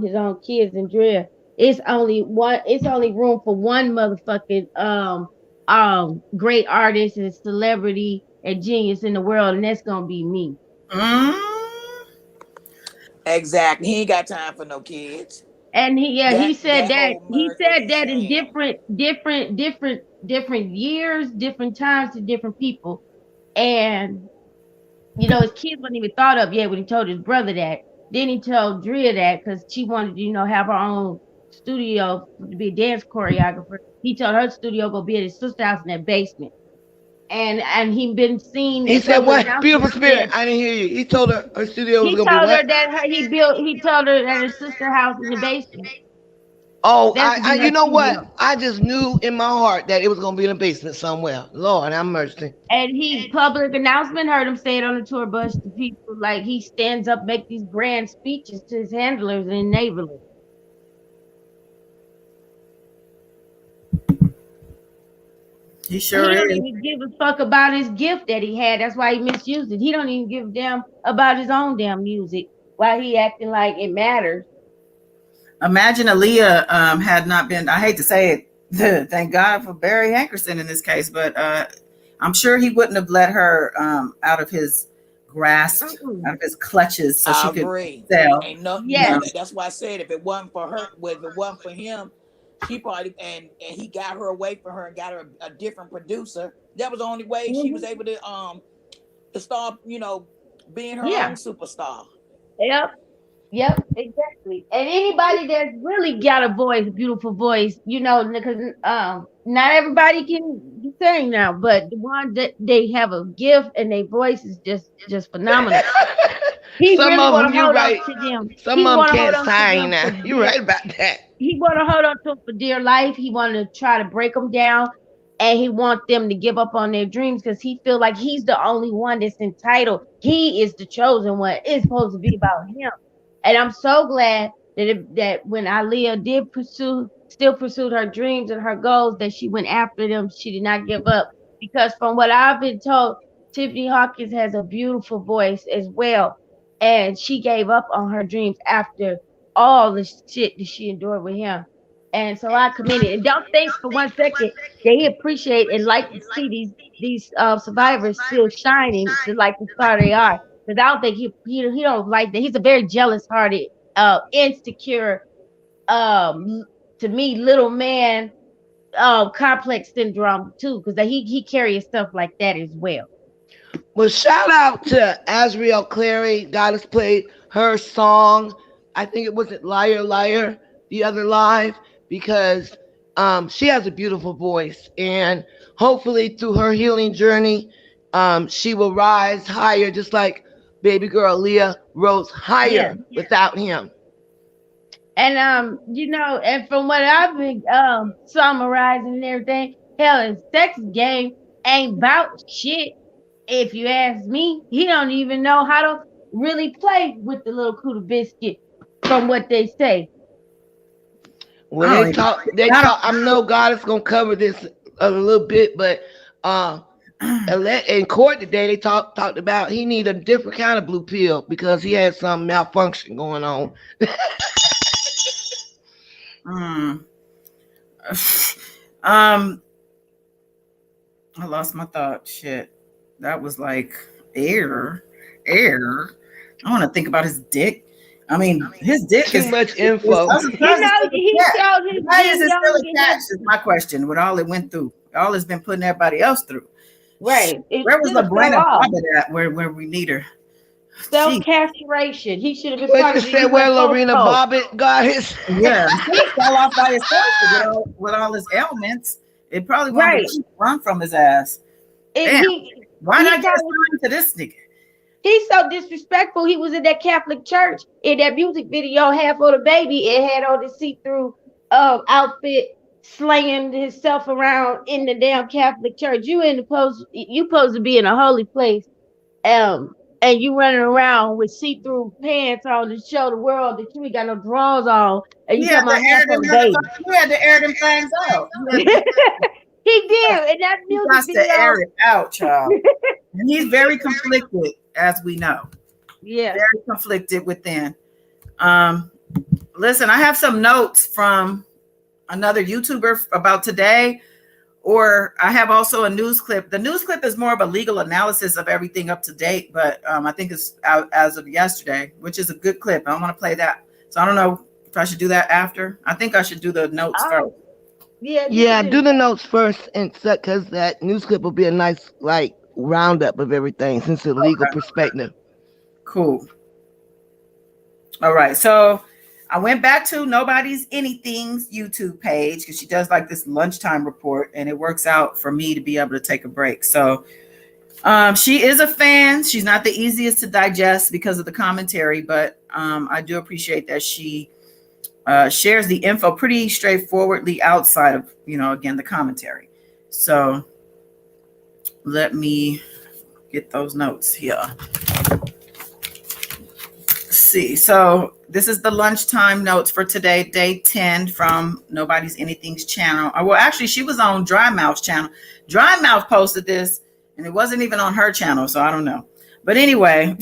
his own kids and Drea, it's only room for one motherfucking great artist and celebrity and genius in the world, and that's gonna be me. Exactly. He ain't got time for no kids. And he said that in sham. different years, different times to different people. And his kids wasn't even thought of yet when he told his brother that. Then he told Drea that because she wanted to, have her own studio to be a dance choreographer. He told her studio go be at his sister's house in that basement. And he been seen. He said, "What? Beautiful Spirit." I didn't hear you. He told her studio was gonna be what? He told her that his sister's house in the basement. Oh, you know what? I just knew in my heart that it was gonna be in a basement somewhere. Lord, have mercy. And he public announcement, heard him say it on the tour bus to people, like he stands up, make these grand speeches to his handlers and enablers. He sure He is. don't even give a fuck about his gift that he had. That's why he misused it. He don't even give a damn about his own damn music. Why he acting like it matters. Imagine Aaliyah had not been, I hate to say it, thank God for Barry Hankerson in this case, but I'm sure he wouldn't have let her out of his grasp, out of his clutches, so she could sell. That's why I said if it wasn't for her, if it wasn't for him, she probably and he got her away from her and got her a different producer. That was the only way she was able to start, being her own superstar. Yep, exactly. And anybody that's really got a voice, a beautiful voice, because not everybody can sing now, but the ones that they have a gift and their voice is just phenomenal. He Some really of want them, to hold you're right. on to them. Some of them can't sing now. You're right about that. He want to hold on to them for dear life. He want to try to break them down, and he want them to give up on their dreams because he feel like he's the only one that's entitled. He is the chosen one. It's supposed to be about him. And I'm so glad that when Aaliyah still pursued her dreams and her goals, that she went after them. She did not give up. Because from what I've been told, Tiffany Hawkins has a beautiful voice as well. And she gave up on her dreams after all the shit that she endured with him. And so I commend it. And don't think for 1 second that he appreciate and like to see these survivors still shining to like the star they are. Because I don't think he don't like that. He's a very jealous-hearted, insecure, to me, little man, complex syndrome too. Because he carries stuff like that as well. Well, shout out to Azriel Clary. Goddess played her song. I think it wasn't Liar Liar, the other live, because she has a beautiful voice, and hopefully through her healing journey, she will rise higher, just like baby girl Leah rose higher without him. And and from what I've been summarizing and everything, hell, sex game ain't about shit. If you ask me, he don't even know how to really play with the little Kuda biscuit, from what they say. When they talk. I know God is gonna cover this a little bit, but in court today they talked about he need a different kind of blue pill because he had some malfunction going on. I lost my thought. Shit, that was like air. I want to think about his dick. I mean, his dick is too much info. He showed his Why is it still attached? Is my question. With all it went through, all it's been putting everybody else through. Right. Where was LaBrenda Bobbitt at? Where we need her? Self-castration. He should have been. What you said? Where Lorena Bobbitt got his? Yeah, he fell off by himself with all his ailments. It probably won't run from his ass. Why not get assigned to this nigga? He's so disrespectful. He was in that Catholic church in that music video, Half of the Baby. It had on the see-through outfit, slaying himself around in the damn Catholic church. You supposed to be in a holy place, and you running around with see-through pants on to show the world that you ain't got no drawers on, and you talking about Half of the Baby. You had to air them things out. He did, and that He music has to video. air it out, child. And he's very conflicted, as we know. Yeah. Very conflicted within. Listen, I have some notes from another YouTuber about today, or I have also a news clip. The news clip is more of a legal analysis of everything up to date, but I think it's out as of yesterday, which is a good clip. I want to play that. So I don't know if I should do that after. I think I should do the notes first. Yeah, do the notes first, and because that news clip will be a nice like roundup of everything since it's a legal perspective. Cool. All right, so I went back to Nobody's Anything's YouTube page because she does like this lunchtime report, and it works out for me to be able to take a break. So she is a fan. She's not the easiest to digest because of the commentary, but I do appreciate that she shares the info pretty straightforwardly outside of, again, the commentary. So let me get those notes here. Let's see. So this is the lunchtime notes for today, day 10 from Nobody's Anything's channel. Well, actually, she was on Dry Mouth's channel. Dry Mouth posted this, and it wasn't even on her channel, so I don't know. But anyway,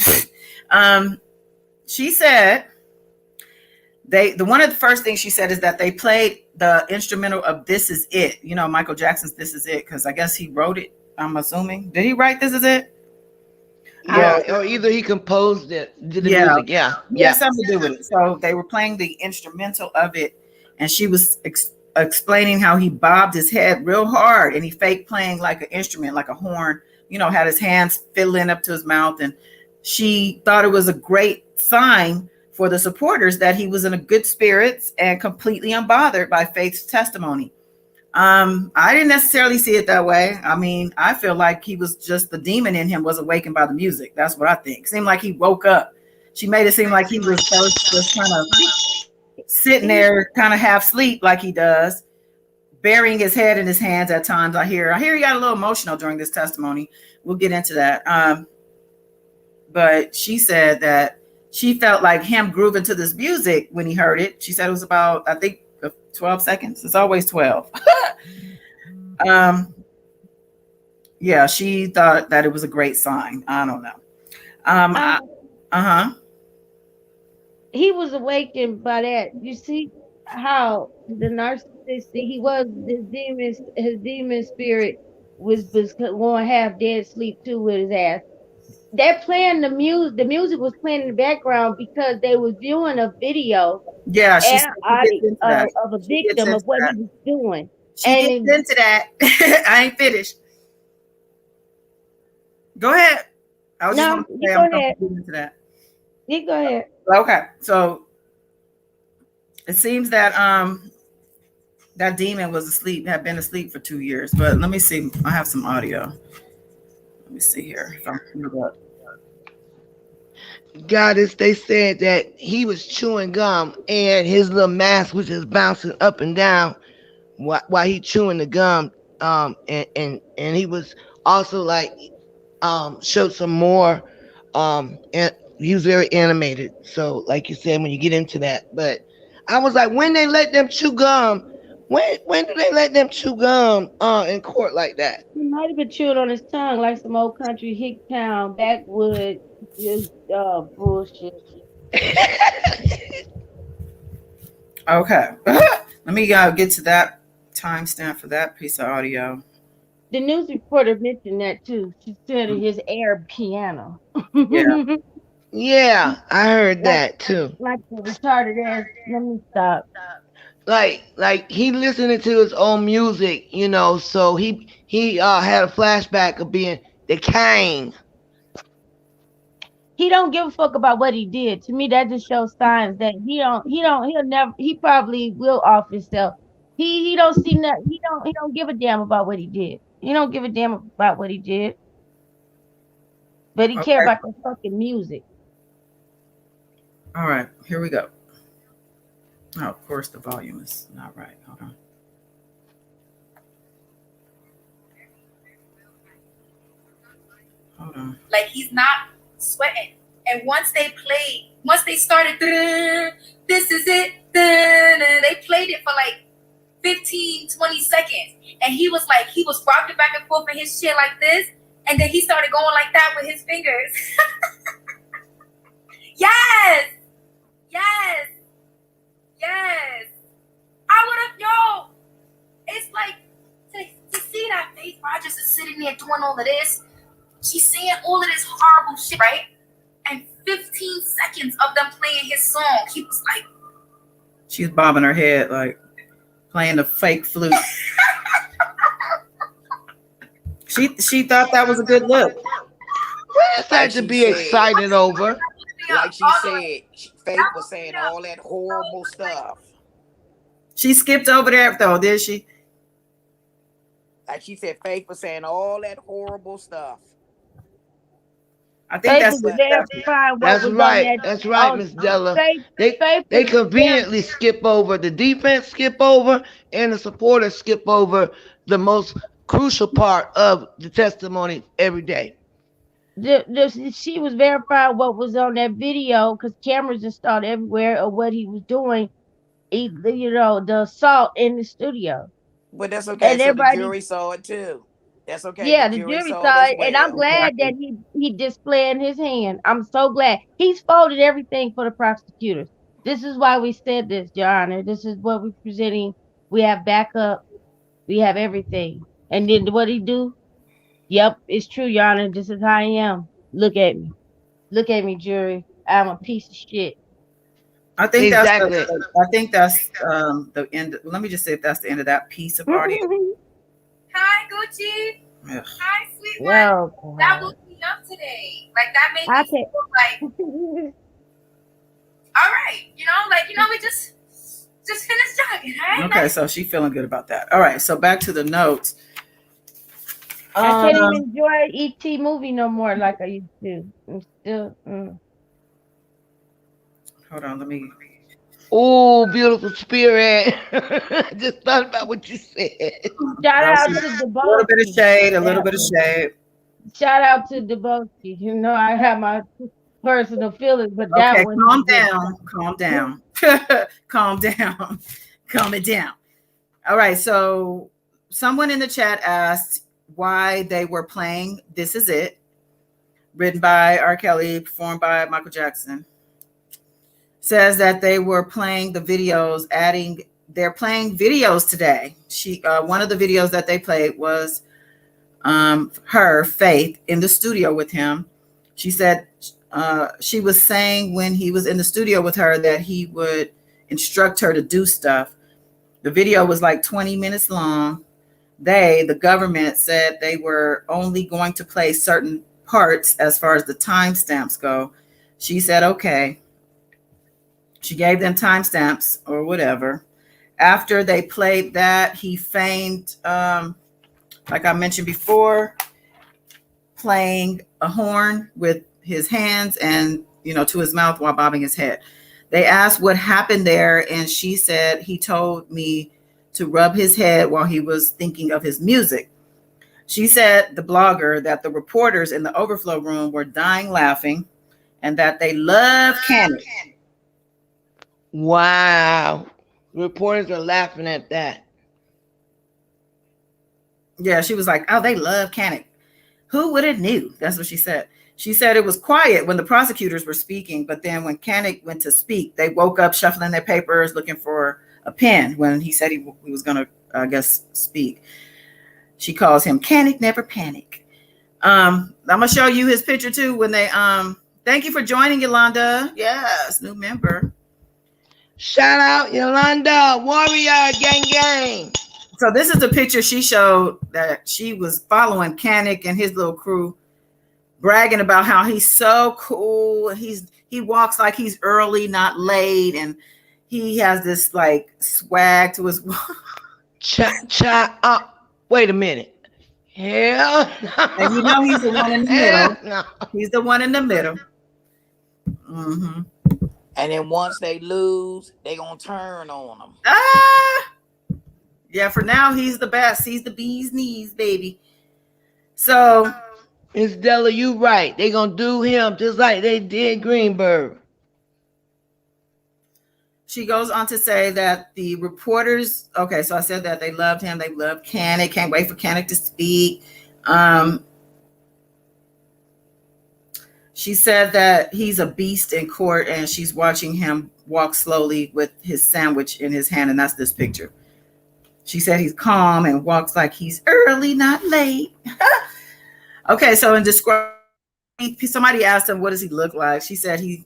she said, one of the first things she said is that they played the instrumental of This Is It. Michael Jackson's This Is It, because I guess he wrote it, I'm assuming. Did he write This Is It? Yeah, or either he composed it, did the music, yeah. Something to do with it. So they were playing the instrumental of it, and she was explaining how he bobbed his head real hard, and he faked playing like an instrument, like a horn, had his hands fiddling up to his mouth, and she thought it was a great sign for the supporters that he was in a good spirits and completely unbothered by Faith's testimony. I didn't necessarily see it that way. I mean, I feel like he was just, the demon in him was awakened by the music. That's what I think. Seemed like he woke up. She made it seem like he was just kind of sitting there, kind of half asleep like he does, burying his head in his hands at times. I hear he got a little emotional during this testimony. We'll get into that. But she said that she felt like him grooving to this music when he heard it. She said it was about, I think, 12 seconds. It's always 12. Yeah, she thought that it was a great sign. I don't know. He was awakened by that. You see how the narcissist, his demon spirit was going half dead sleep too with his ass. They're playing the music was playing in the background because they was viewing a video of a victim of what he was doing. She gets into that. I ain't finished. Go ahead. I was just going to say I'm going to get into that. You go ahead. Okay, so it seems that that demon was asleep, had been asleep for 2 years. But let me see. I have some audio. Let me see here. If I'm up. Goddess, they said that he was chewing gum and his little mask was just bouncing up and down while he chewing the gum. And he was also like showed some more and he was very animated. So like you said, when you get into that, but I was like, when they let them chew gum, when do they let them chew gum in court like that? He might have been chewing on his tongue like some old country hick town backwood, just bullshit. Okay. Let me get to that timestamp for that piece of audio. The news reporter mentioned that too. She said his air piano. Yeah. Yeah, I heard that too. Like the retarded ass. Let me stop. Like he listening to his own music, so he had a flashback of being the king. He don't give a fuck about what he did. To me, that just shows signs that he probably will off himself. He don't see nothing. He don't give a damn about what he did. He don't give a damn about what he did. but he Okay. cared about the fucking music. All right, here we go. Oh, of course, the volume is not right. Hold on. Hold on. Like he's not sweating. And once they started, this is it, they played it for like 15, 20 seconds. And he was rocking back and forth in his shit like this. And then he started going like that with his fingers. Yes. I would have, it's like, to see that Faith Rogers is sitting there doing all of this. She's saying all of this horrible shit, right? And 15 seconds of them playing his song, he was like, She's bobbing her head, like playing the fake flute. She thought that was a good look. Where's that to be excited over? Like she said, Faith was saying all that horrible stuff. She skipped over there though, did she? Like she said, Faith was saying all that horrible stuff. I think that's right. That's right, Miss Della. They conveniently skip over the defense, skip over, and the supporters skip over the most crucial part of the testimony every day. She was verifying what was on that video because cameras just started everywhere of what he was doing. The assault in the studio. But that's okay. And so the jury saw it too. That's okay. Yeah, the jury saw it, and I'm glad that he displaying his hand. I'm so glad he's folded everything for the prosecutors. This is why we said this, Your Honor. This is what we're presenting. We have backup. We have everything. And then what he do? Yep, it's true, Your Honor. This is how I am. Look at me. Look at me, jury. I'm a piece of shit. I think Exactly. that's the end. Let me just say if that's the end of that piece of audio. hi, Gucci. Ugh. Hi, sweet one. Well, That woke me up today. Like, that made me feel like, all right. We just finished jogging, all right? Okay, so she feeling good about that. All right, so back to the notes. I can't even enjoy E.T. movie no more like I used to. I'm still. Hold on, let me. Oh, beautiful spirit. I just thought about what you said. Shout out to A Deboki. little bit of shade, a little bit of shade. Shout out to Deboki. I have my personal feelings, but that Okay, one. calm down. Calm it down. All right, so someone in the chat asked why they were playing This Is It, written by R. Kelly, performed by Michael Jackson. Says that they were playing the videos, they're playing videos today. One of the videos that they played was her, Faith, in the studio with him. She said she was saying when he was in the studio with her that he would instruct her to do stuff. The video was like 20 minutes long. The government, said they were only going to play certain parts as far as the timestamps go. She said, okay. She gave them timestamps or whatever. After they played that, he feigned, like I mentioned before, playing a horn with his hands and, to his mouth while bobbing his head. They asked what happened there, and she said he told me to rub his head while he was thinking of his music. She said, the blogger, that the reporters in the overflow room were dying laughing and that they love Candy. Wow. Reporters are laughing at that. Yeah, she was like, oh, they love Canic. Who would have knew? That's what she said. She said it was quiet when the prosecutors were speaking, but then when Canic went to speak, they woke up shuffling their papers, looking for a pen when he said he was going to, I guess, speak. She calls him Canic Never Panic. I'm going to show you his picture too when they, thank you for joining, Yolanda. Yes, new member. Shout out Yolanda, Warrior, gang. So this is the picture she showed that she was following Canic and his little crew, bragging about how he's so cool. He walks like he's early, not late, and he has this like swag to his. Wait a minute. Hell no. And you know he's the one in the Hell middle. no. He's the one in the middle. Mm-hmm. And then once they lose, they gonna turn on them. Yeah, for now he's the best. He's the bee's knees, baby. So Miss Della, you right. They gonna do him just like they did Greenberg. she goes on to say that the reporters, okay, so I said that they loved him. They loved Kanick. Can't wait for Kanick to speak. She said that he's a beast in court and she's watching him walk slowly with his sandwich in his hand. And that's this picture. She said he's calm and walks like he's early, not late. Okay, so in describing, somebody asked him, what does he look like? She said he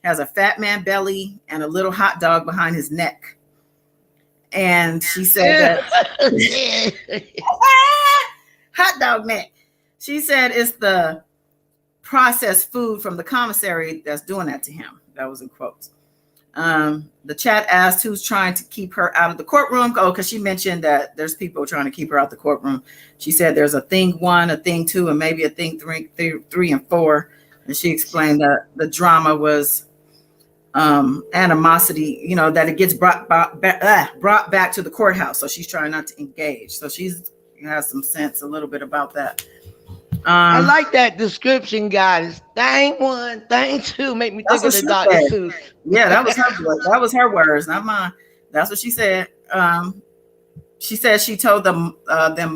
has a fat man belly and a little hot dog behind his neck. And she said that hot dog neck. She said it's the processed food from the commissary that's doing that to him. That was in quotes. The chat asked who's trying to keep her out of the courtroom. Oh, because she mentioned that there's people trying to keep her out the courtroom. She said there's a thing 1, a thing 2, and maybe a thing 3 and 4. And she explained that the drama was animosity, you know, that it gets brought back to the courthouse. So she's trying not to engage. So she has some sense a little bit about that. I like that description, guys. Thing 1, thing 2, make me think of the Dr. Seuss. Yeah, that was her words. That was her words, not mine. That's what she said. She said she told them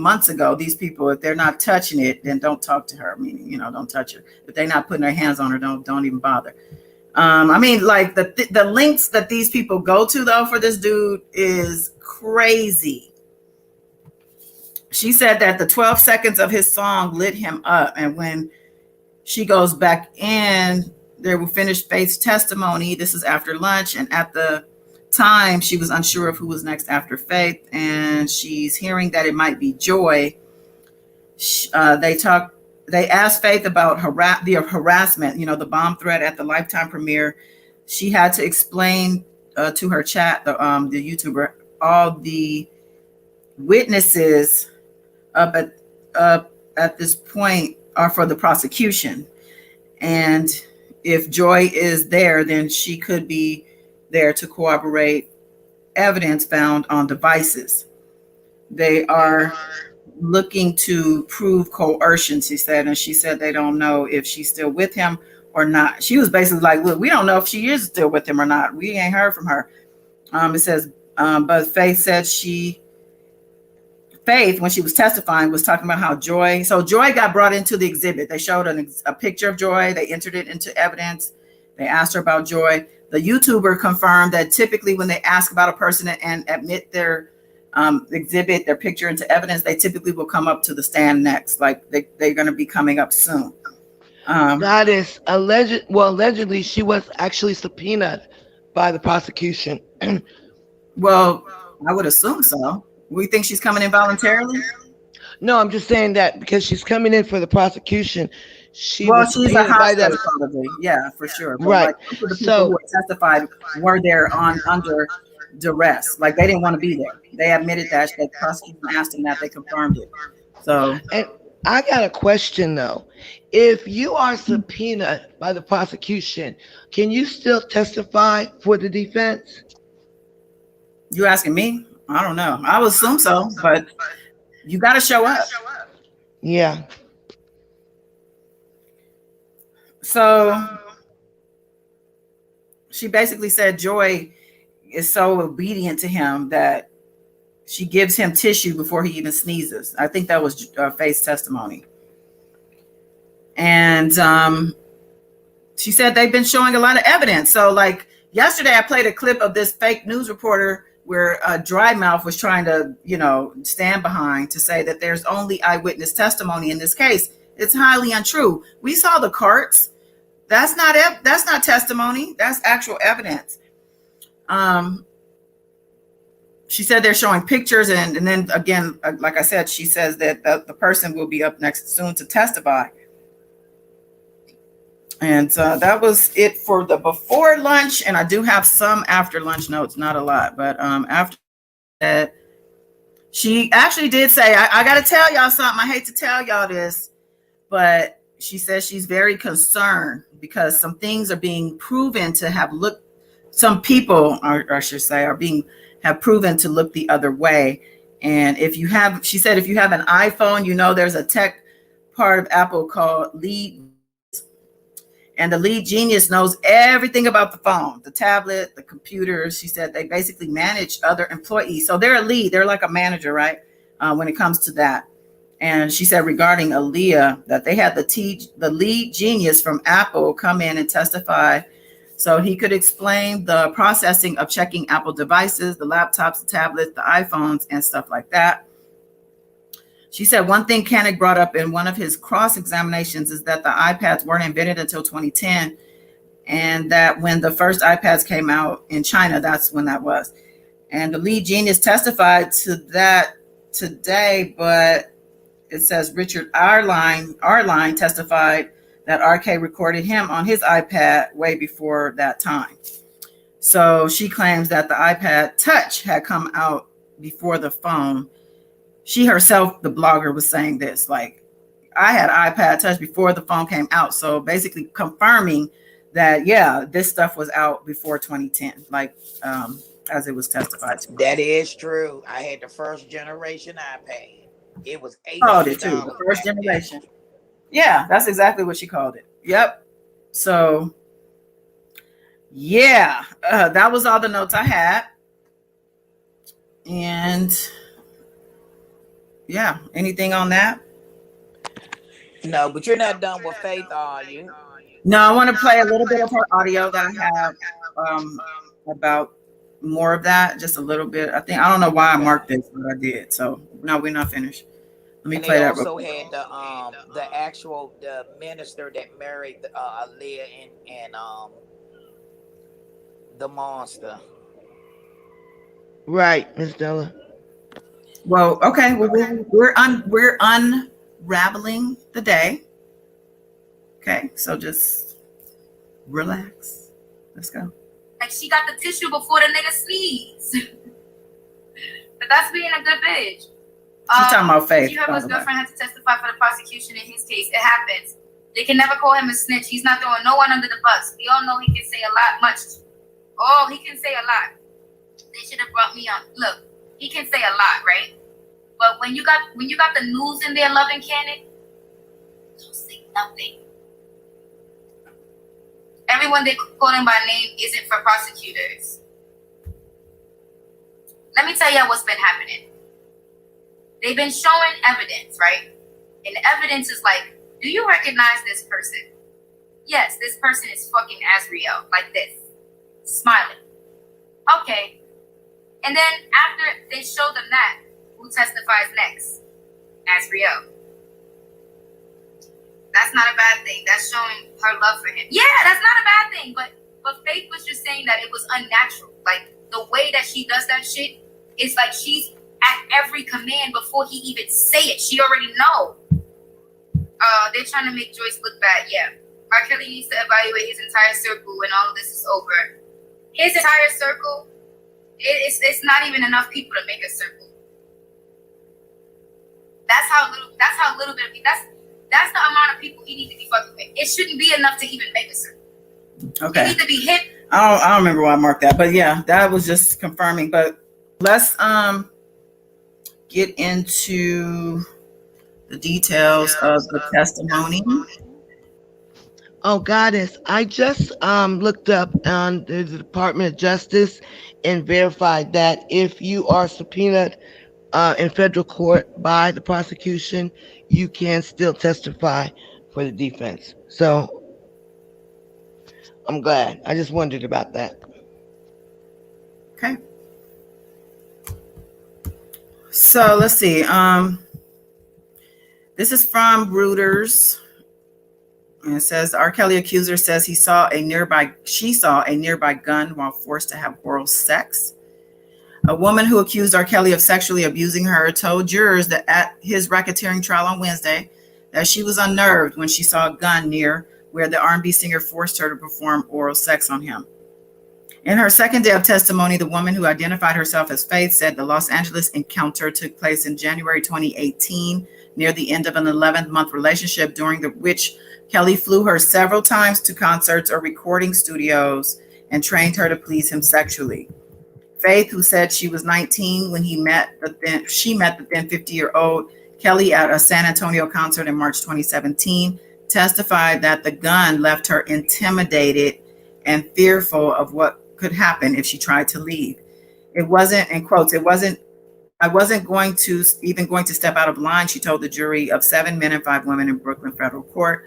months ago, these people, if they're not touching it, then don't talk to her. Meaning, you know, don't touch her. If they're not putting their hands on her, don't even bother. I mean, like the links that these people go to though for this dude is crazy. She said that the 12 seconds of his song lit him up. And when she goes back in, they will finish Faith's testimony. This is after lunch. And at the time, she was unsure of who was next after Faith. And she's hearing that it might be Joy. They asked Faith about the harassment, you know, the bomb threat at the Lifetime premiere. She had to explain to her chat, the YouTuber, all the witnesses up at this point are for the prosecution. And if Joy is there, then she could be there to corroborate evidence found on devices. They are looking to prove coercion, she said, and she said they don't know if she's still with him or not. She was basically like, look, we don't know if she is still with him or not. We ain't heard from her. It says, but Faith said Faith, when she was testifying, was talking about how Joy got brought into the exhibit. They showed a picture of Joy. They entered it into evidence. They asked her about Joy. The YouTuber confirmed that typically when they ask about a person and admit their exhibit, their picture into evidence, they typically will come up to the stand next. Like they're going to be coming up soon. That is alleged. Well, allegedly, she was actually subpoenaed by the prosecution. Well, I would assume so. We think she's coming in voluntarily? No, I'm just saying that because she's coming in for the prosecution. She's a hostage, probably. Yeah, for sure. But right. Like, the people who testified were there under duress. Like they didn't want to be there. They admitted that. The prosecution asked them that. They confirmed it. So. And I got a question though. If you are subpoenaed by the prosecution, can you still testify for the defense? You asking me? I don't know. I would assume so, but you got to show up. Yeah. So she basically said Joy is so obedient to him that she gives him tissue before he even sneezes. I think that was Faith's testimony. And she said they've been showing a lot of evidence. So like yesterday, I played a clip of this fake news reporter where Dry Mouth was trying to, you know, stand behind to say that there's only eyewitness testimony in this case. It's highly untrue. We saw the carts. That's not testimony. That's actual evidence. She said they're showing pictures, and then again, like I said, she says that the person will be up next soon to testify. And that was it for the before lunch. And I do have some after lunch notes, not a lot, but after that, She actually did say, I got to tell y'all something. I hate to tell y'all this, but she says she's very concerned because some things are being proven to have looked, some people, or I should say, have proven to look the other way. And if you have, she said, if you have an iPhone, you know, there's a tech part of Apple called Lead. And the lead genius knows everything about the phone, the tablet, the computer. She said they basically manage other employees. So they're a lead. They're like a manager, right? When it comes to that. And she said regarding Aaliyah that they had the lead genius from Apple come in and testify so he could explain the processing of checking Apple devices, the laptops, the tablets, the iPhones, and stuff like that. She said one thing Koenig brought up in one of his cross-examinations is that the iPads weren't invented until 2010, and that when the first iPads came out in China, that's when that was. And the lead genius testified to that today, but it says Richard Arline testified that RK recorded him on his iPad way before that time. So she claims that the iPad Touch had come out before the phone. She herself, the blogger, was saying this, like, I had iPad Touch before the phone came out. So basically confirming that, yeah, this stuff was out before 2010, like as it was testified to. That is true. I had the first generation iPad. It was $800. Oh, did too. The first generation. Yeah, that's exactly what she called it. Yep. So, yeah, that was all the notes I had. And yeah, anything on that? No, but you're not done with Faith, are you? No, I want to play a little bit of her audio that I have about more of that, just a little bit. I don't know why I marked this, but I did. So no, we're not finished. Let me And play they that. also had the minister that married Aaliyah and the monster. Right, Miss Della. Well, okay, well, we're unraveling the day. Okay, so just relax. Let's go. Like she got the tissue before the nigga sneeze. But that's being a good bitch. She's talking about Faith. G-Herbo's girlfriend had to testify for the prosecution in his case. It happens. They can never call him a snitch. He's not throwing no one under the bus. We all know he can say a lot, much. Oh, he can say a lot. They should have brought me on. Look, he can say a lot, right? But when you got the news in there loving Cannon, don't say nothing. Everyone they call him by name isn't for prosecutors. Let me tell you what's been happening. They've been showing evidence, right? And the evidence is like, do you recognize this person? Yes, this person is fucking Azriel, like this, smiling. Okay. And then after they show them that, who testifies next? Azriel. That's not a bad thing. That's showing her love for him. Yeah, that's not a bad thing. But Faith was just saying that it was unnatural. Like the way that she does that shit is like she's at every command before he even say it. She already know. They're trying to make Joyce look bad. Yeah. R. Kelly needs to evaluate his entire circle when all of this is over. His entire circle, it's not even enough people to make a circle. That's how little bit of people. That's the amount of people he needs to be fucking with. It shouldn't be enough to even make a circle. Okay. You need to be hip. I don't remember why I marked that, but yeah, that was just confirming. But let's get into the details of the testimony. Oh, Goddess, I just looked up on the Department of Justice and verified that if you are subpoenaed in federal court by the prosecution, you can still testify for the defense. So I'm glad. I just wondered about that. Okay. So let's see. This is from Reuters. And it says R. Kelly accuser says she saw a nearby gun while forced to have oral sex. A woman who accused R. Kelly of sexually abusing her told jurors that at his racketeering trial on Wednesday that she was unnerved when she saw a gun near where the R&B singer forced her to perform oral sex on him. In her second day of testimony, the woman who identified herself as Faith said the Los Angeles encounter took place in January 2018, near the end of an 11-month relationship during which Kelly flew her several times to concerts or recording studios and trained her to please him sexually. Faith, who said she was 19 when she met the then 50-year-old Kelly at a San Antonio concert in March 2017, testified that the gun left her intimidated and fearful of what could happen if she tried to leave. It wasn't, in quotes, I wasn't going to step out of line, she told the jury of 7 men and 5 women in Brooklyn federal court.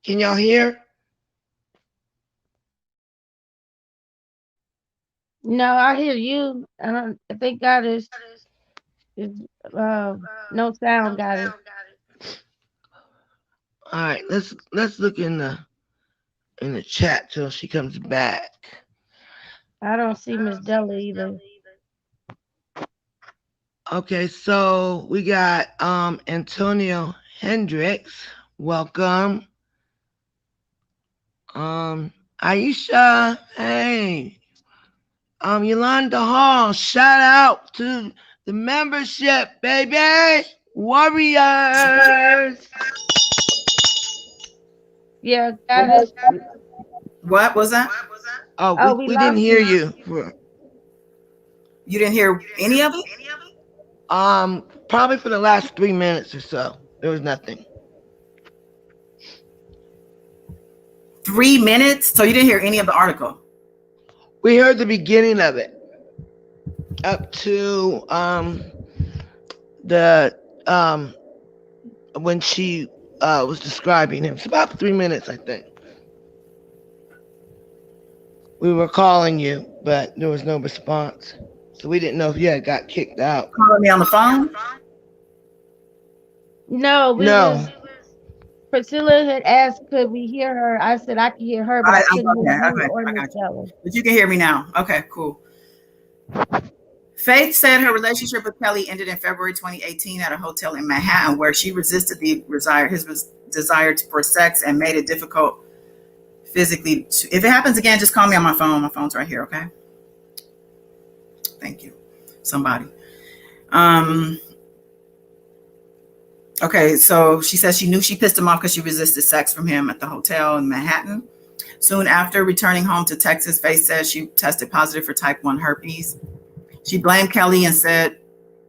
Can y'all hear? No, I hear you. I think God is no sound. Got it. All right, let's look in the chat till she comes back. I don't see Miss Della either. Okay, so we got Antonio Hendricks. Welcome. Aisha, hey. Yolanda Hall, shout out to the membership, baby. Warriors. Yeah, God is. What was that? Oh, we didn't hear you. You didn't hear any of it? Probably for the last 3 minutes or so. There was nothing. 3 minutes? So you didn't hear any of the article? We heard the beginning of it. Up to when she was describing him. It's about 3 minutes, I think. We were calling you, but there was no response. So we didn't know if you had got kicked out. Calling me on the phone? No. Priscilla had asked, could we hear her? I said I could hear her, but I couldn't hear you or Miss Della. But you can hear me now. Okay, cool. Faith said her relationship with Kelly ended in February 2018 at a hotel in Manhattan, where she resisted his desire for sex and made it difficult physically. If it happens again, just call me on my phone. My phone's right here, okay? Thank you. Somebody. Okay, so she says she knew she pissed him off because she resisted sex from him at the hotel in Manhattan. Soon after returning home to Texas, Faith says she tested positive for type 1 herpes. She blamed Kelly and said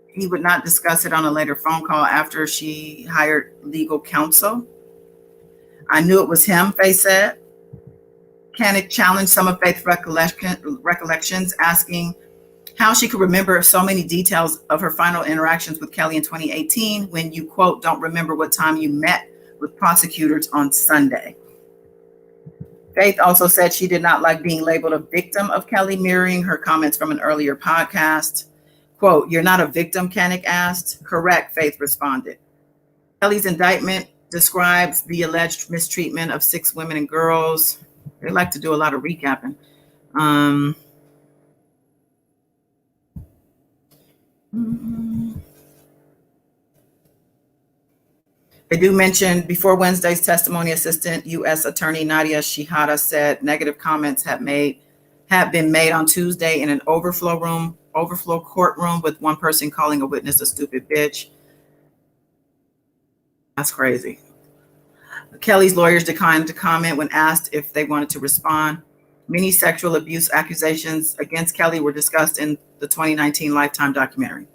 he would not discuss it on a later phone call after she hired legal counsel. I knew it was him, Faith said. Kanik challenged some of Faith's recollections, asking how she could remember so many details of her final interactions with Kelly in 2018 when you, quote, don't remember what time you met with prosecutors on Sunday. Faith also said she did not like being labeled a victim of Kelly, mirroring her comments from an earlier podcast. Quote, you're not a victim, Kanik asked. Correct, Faith responded. Kelly's indictment describes the alleged mistreatment of 6 women and girls. They like to do a lot of recapping. They do mention before Wednesday's testimony, Assistant U.S. Attorney Nadia Shihada said negative comments have been made on Tuesday in an overflow courtroom with one person calling a witness a stupid bitch. That's crazy. Kelly's lawyers declined to comment when asked if they wanted to respond. Many sexual abuse accusations against Kelly were discussed in the 2019 Lifetime documentary.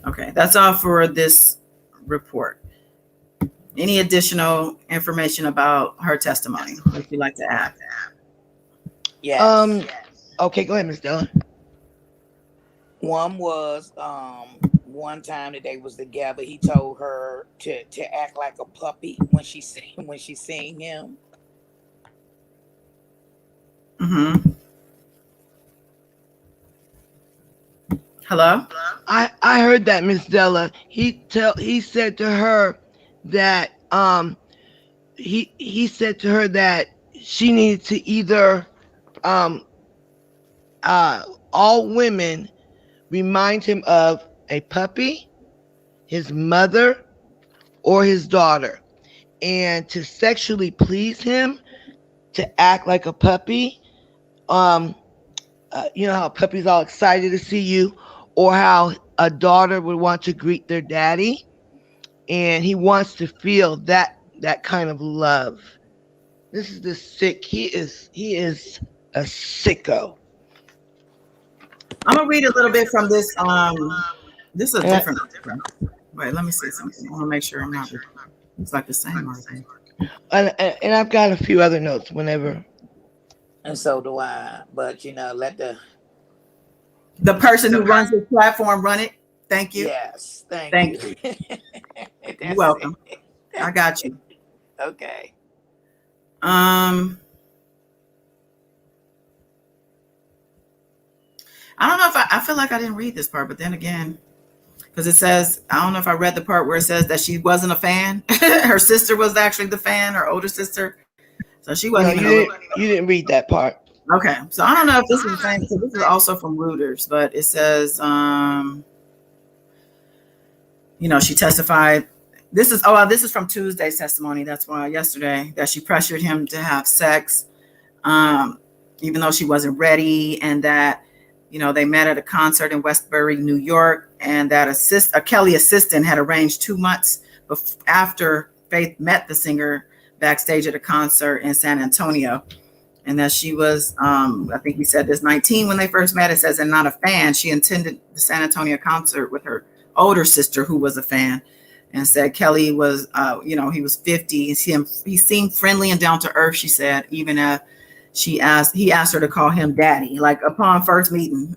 Okay, that's all for this report. Any additional information about her testimony would you like to add? Yes. Okay, go ahead, Ms. Della. One was one time that they was together, he told her to act like a puppy when she seen him. Mm-hmm. Hello? I heard that, Miss Della. He said to her that he said to her that she needed to either all women remind him of a puppy, his mother, or his daughter, and to sexually please him, to act like a puppy. You know how a puppy's all excited to see you, or how a daughter would want to greet their daddy, and he wants to feel that kind of love. This is the sick. He is a sicko. I'm gonna read a little bit from this. This is a different. Wait, let me see something. I want to make sure I'm not. It's like the same article. And I've got a few other notes whenever. And so do I. But let the person who runs this platform run it. Thank you. Yes, Thank you. You're welcome. I got you. Okay. I don't know if I feel like I didn't read this part, but then again, because it says, I don't know if I read the part where it says that she wasn't a fan. Her sister was actually the fan, her older sister. So she wasn't. You didn't read that part. Okay. So I don't know if this is the same. So this is also from Reuters, but it says, she testified. This is from Tuesday's testimony. That's why yesterday, that she pressured him to have sex, even though she wasn't ready, and that, they met at a concert in Westbury, New York, and that a Kelly assistant had arranged 2 months after Faith met the singer backstage at a concert in San Antonio, and that she was, I think he said this, 19 when they first met. It says, and not a fan. She attended the San Antonio concert with her older sister, who was a fan, and said Kelly was, he was 50. He seemed friendly and down to earth, she said, even as he asked her to call him daddy, like upon first meeting.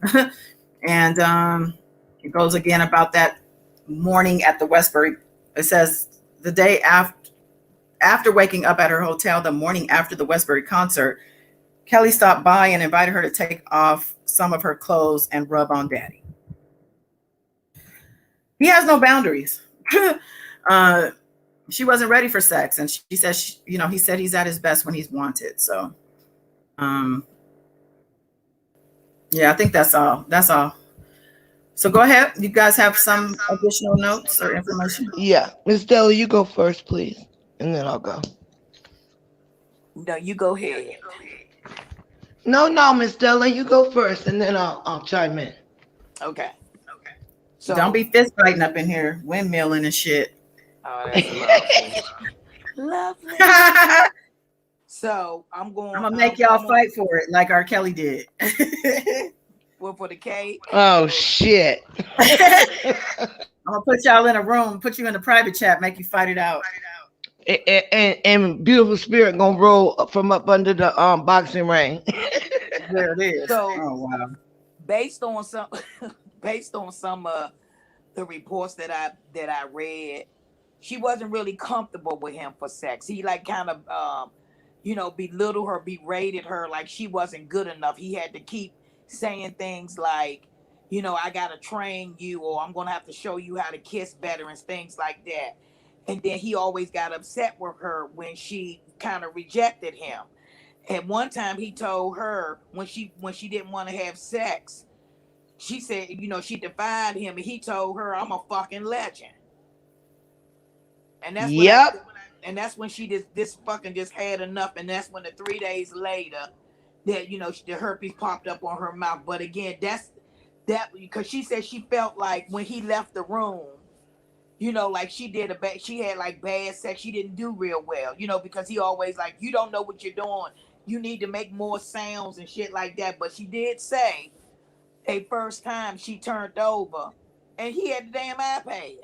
And it goes again about that morning at the Westbury. It says the day after waking up at her hotel, the morning after the Westbury concert, Kelly stopped by and invited her to take off some of her clothes and rub on daddy. He has no boundaries. She wasn't ready for sex, and she said, he said he's at his best when he's wanted. So, yeah, I think that's all. So go ahead. You guys have some additional notes or information? Yeah, Ms. Della, you go first, please, and then I'll go. No, you go ahead. No, Ms. Della, you go first, and then I'll chime in. Okay. So don't be fist fighting up in here, windmilling and shit. Oh, that's lovely. Lovely. So I'm gonna make y'all fight for it like R. Kelly did. Well, for the cake. Oh shit. I'm gonna put y'all in a room, put you in a private chat, make you fight it out. And beautiful spirit gonna roll from up under the boxing ring. There it is. So, oh wow. Based on some of the reports that I read, she wasn't really comfortable with him for sex. He kind of belittled her, berated her like she wasn't good enough. He had to keep saying things like, I gotta train you, or I'm gonna have to show you how to kiss better, and things like that. And then he always got upset with her when she kind of rejected him. At one time, he told her when she didn't want to have sex, she said, she defied him, and he told her, "I'm a fucking legend." And that's when she just had enough. And that's when 3 days later that the herpes popped up on her mouth. But again, that's because she said she felt like when he left the room, like she had like bad sex. She didn't do real well, because he always like, you don't know what you're doing. You need to make more sounds and shit like that. But she did say a first time she turned over and he had the damn iPad.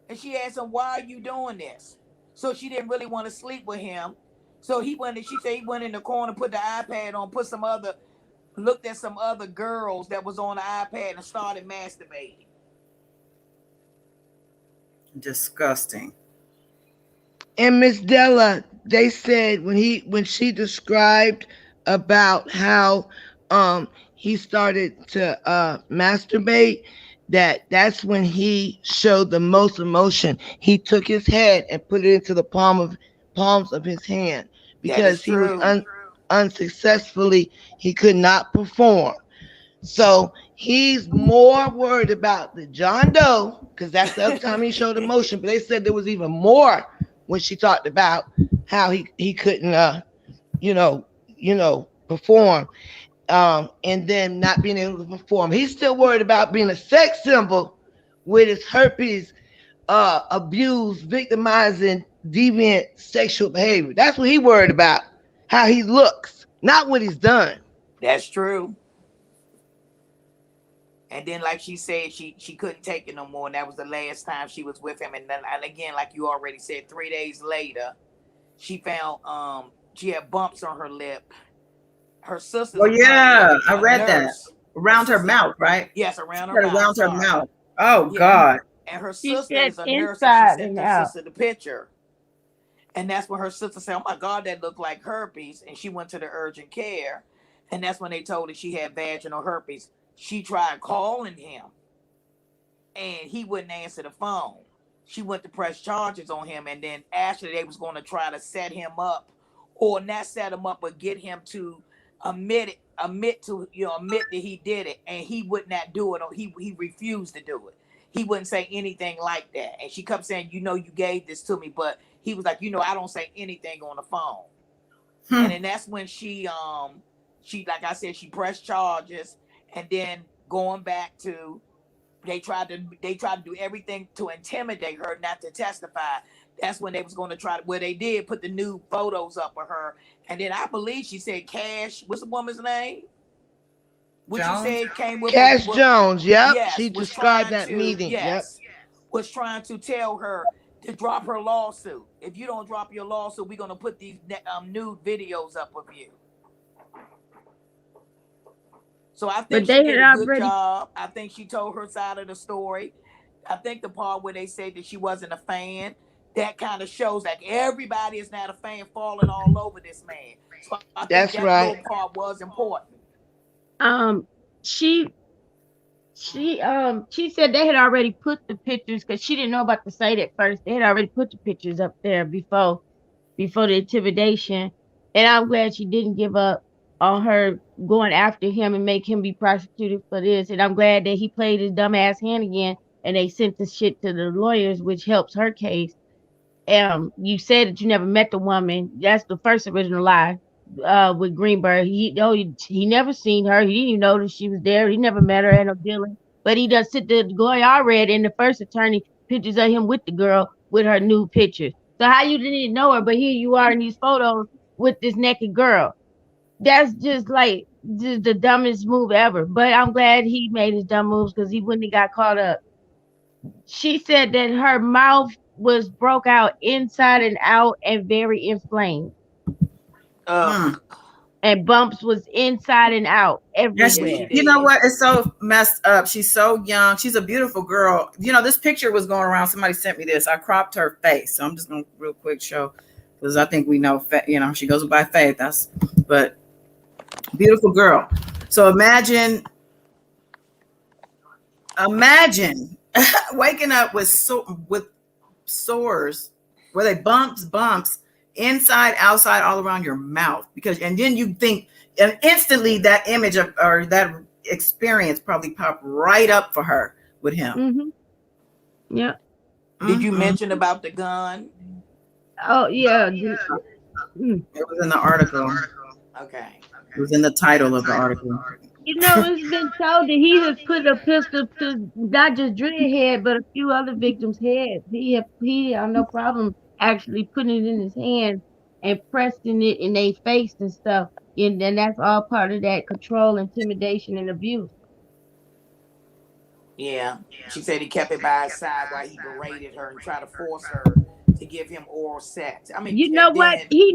And she asked him, "Why are you doing this?" So she didn't really want to sleep with him. So she said he went in the corner, put the iPad on, looked at some other girls that was on the iPad and started masturbating. Disgusting. And Miss Della, they said when she described about how he started to masturbate, that's when he showed the most emotion. He took his head and put it into the palms of his hand That is because he was true. unsuccessfully, he could not perform. So he's more worried about the John Doe, because that's the other time he showed emotion. But they said there was even more when she talked about how he couldn't perform, and then not being able to perform. He's still worried about being a sex symbol with his herpes, abused, victimizing, deviant sexual behavior. That's what he worried about, how he looks, not what he's done. That's true. And then, like she said, she couldn't take it no more, and that was the last time she was with him. And then, and again, like you already said, 3 days later, she found she had bumps on her lip. Her sister. Oh yeah, I read that. Around her mouth, right? Yes, around her mouth. Around her mouth. Oh God. And her She sister said is a nurse, inside and she and sent her out. sister the picture. And that's when her sister said, "Oh my God, that looked like herpes." And she went to the urgent care, and that's when they told her she had vaginal herpes. She tried calling him, and he wouldn't answer the phone. She went to press charges on him, and then actually they was going to try to set him up, or not set him up, but get him to admit that he did it, and he would not do it, or he refused to do it. He wouldn't say anything like that. And she kept saying, you gave this to me, but he was like, I don't say anything on the phone. And then that's when she like I said, she pressed charges, and then going back to, they tried to do everything to intimidate her not to testify. That's when they was going to try to, where they did put the new photos up of her. And then I believe she said Cash, what's the woman's name? Which you said came with Cash Jones, yep. Yes, she described that meeting. Yes, was trying to tell her to drop her lawsuit. If you don't drop your lawsuit, we're going to put these nude videos up of you. So I think she did a good job. I think she told her side of the story. I think the part where they said that she wasn't a fan, that kind of shows like everybody is not a fan, falling all over this man. So I think that little part was important. She said they had already put the pictures, because she didn't know about the site at first. They had already put the pictures up there before the intimidation, and I'm glad she didn't give up on her going after him and make him be prosecuted for this. And I'm glad that he played his dumbass hand again, and they sent the shit to the lawyers, which helps her case. You said that you never met the woman. That's the first original lie. With Greenberg, he never seen her. He didn't even know that she was there. He never met her at no dealing. But he does sit there. I read in the first attorney pictures of him with the girl with her new pictures. So how you didn't even know her, but here you are in these photos with this naked girl. That's just like the dumbest move ever. But I'm glad he made his dumb moves, because he wouldn't have got caught up. She said that her mouth was broke out inside and out and very inflamed. And bumps was inside and out everywhere. You know what? It's so messed up. She's so young. She's a beautiful girl. This picture was going around. Somebody sent me this. I cropped her face. So I'm just going to real quick show, because I think we know, she goes by Faith. But beautiful girl. So imagine waking up with sores, where they bumps inside, outside, all around your mouth, and then you think, and instantly that image or that experience probably popped right up for her with him. Mm-hmm. Yeah. Did you mention about the gun? Oh yeah. It was in the article. Okay. It was in the title of the article. It's been told that he has put a pistol to not just Dreadhead, but a few other victims' heads. He had no problem actually putting it in his hand and pressing it in their face and stuff. And then that's all part of that control, intimidation, and abuse. Yeah. She said he kept it by his side while he berated her and tried to force her to give him oral sex. I mean, you know what? He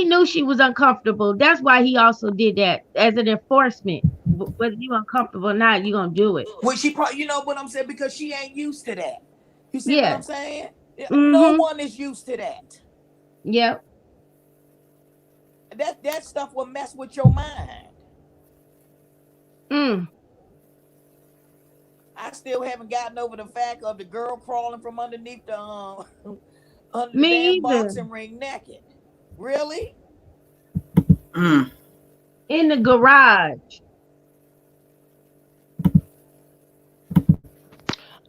knew she was uncomfortable. That's why he also did that as an enforcement. Whether you uncomfortable or not, you're gonna do it. Well, she probably, you know what I'm saying, because she ain't used to that. You see what I'm saying? Mm-hmm. No one is used to that. Yep. That stuff will mess with your mind. I still haven't gotten over the fact of the girl crawling from underneath the under the Me damn either. boxing ring naked. Really? Mm. In the garage.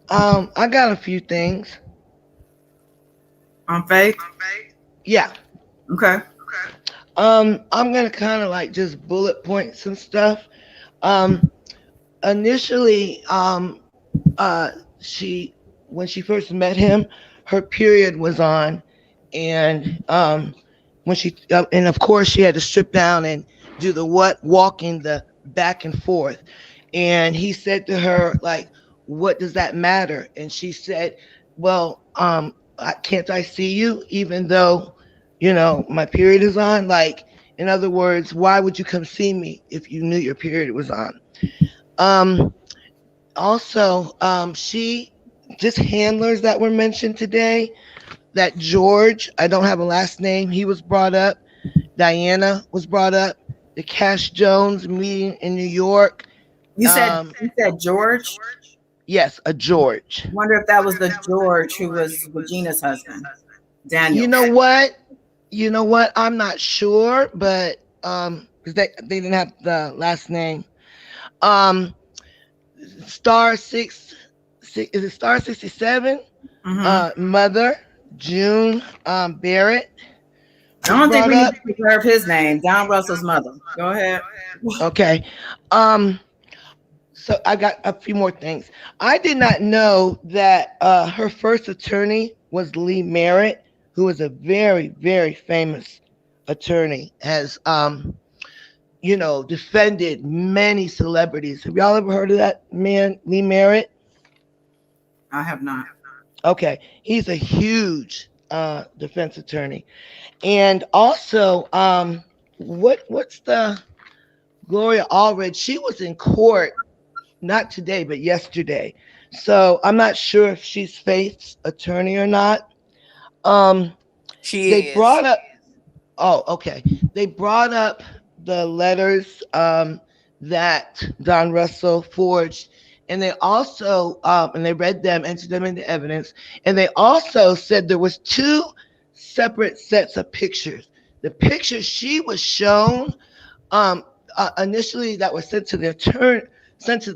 I got a few things. On Faith? Yeah. Okay. I'm gonna kind of like just bullet point some stuff. Initially, she when she first met him, her period was on, and when she and of course she had to strip down and do the walking the back and forth, and he said to her like, "What does that matter?" And she said, "Well, can't I see you even though, my period is on? Like, in other words, why would you come see me if you knew your period was on?" Also, she just handlers that were mentioned today. That George, I don't have a last name, he was brought up. Diana was brought up. The Cash Jones meeting in New York. You said George? Yes, a George. I wonder if that was the George who was Regina's husband, Daniel. You know what? I'm not sure, but because they didn't have the last name. Star 6, is it Star 67? Mother June Barrett. I don't think we need to preserve his name. Don Russell's mother. Go ahead. Okay. So I got a few more things. I did not know that her first attorney was Lee Merritt, who is a very, very famous attorney, has defended many celebrities. Have y'all ever heard of that man, Lee Merritt? I have not. Okay. He's a huge defense attorney. And also, what's the Gloria Allred? She was in court, not today, but yesterday. So I'm not sure if she's Faith's attorney or not. They brought up, okay. They brought up the letters that Don Russell forged, and they also and they read them, entered them into evidence, and they also said there was two separate sets of pictures. The pictures she was shown initially that was sent to the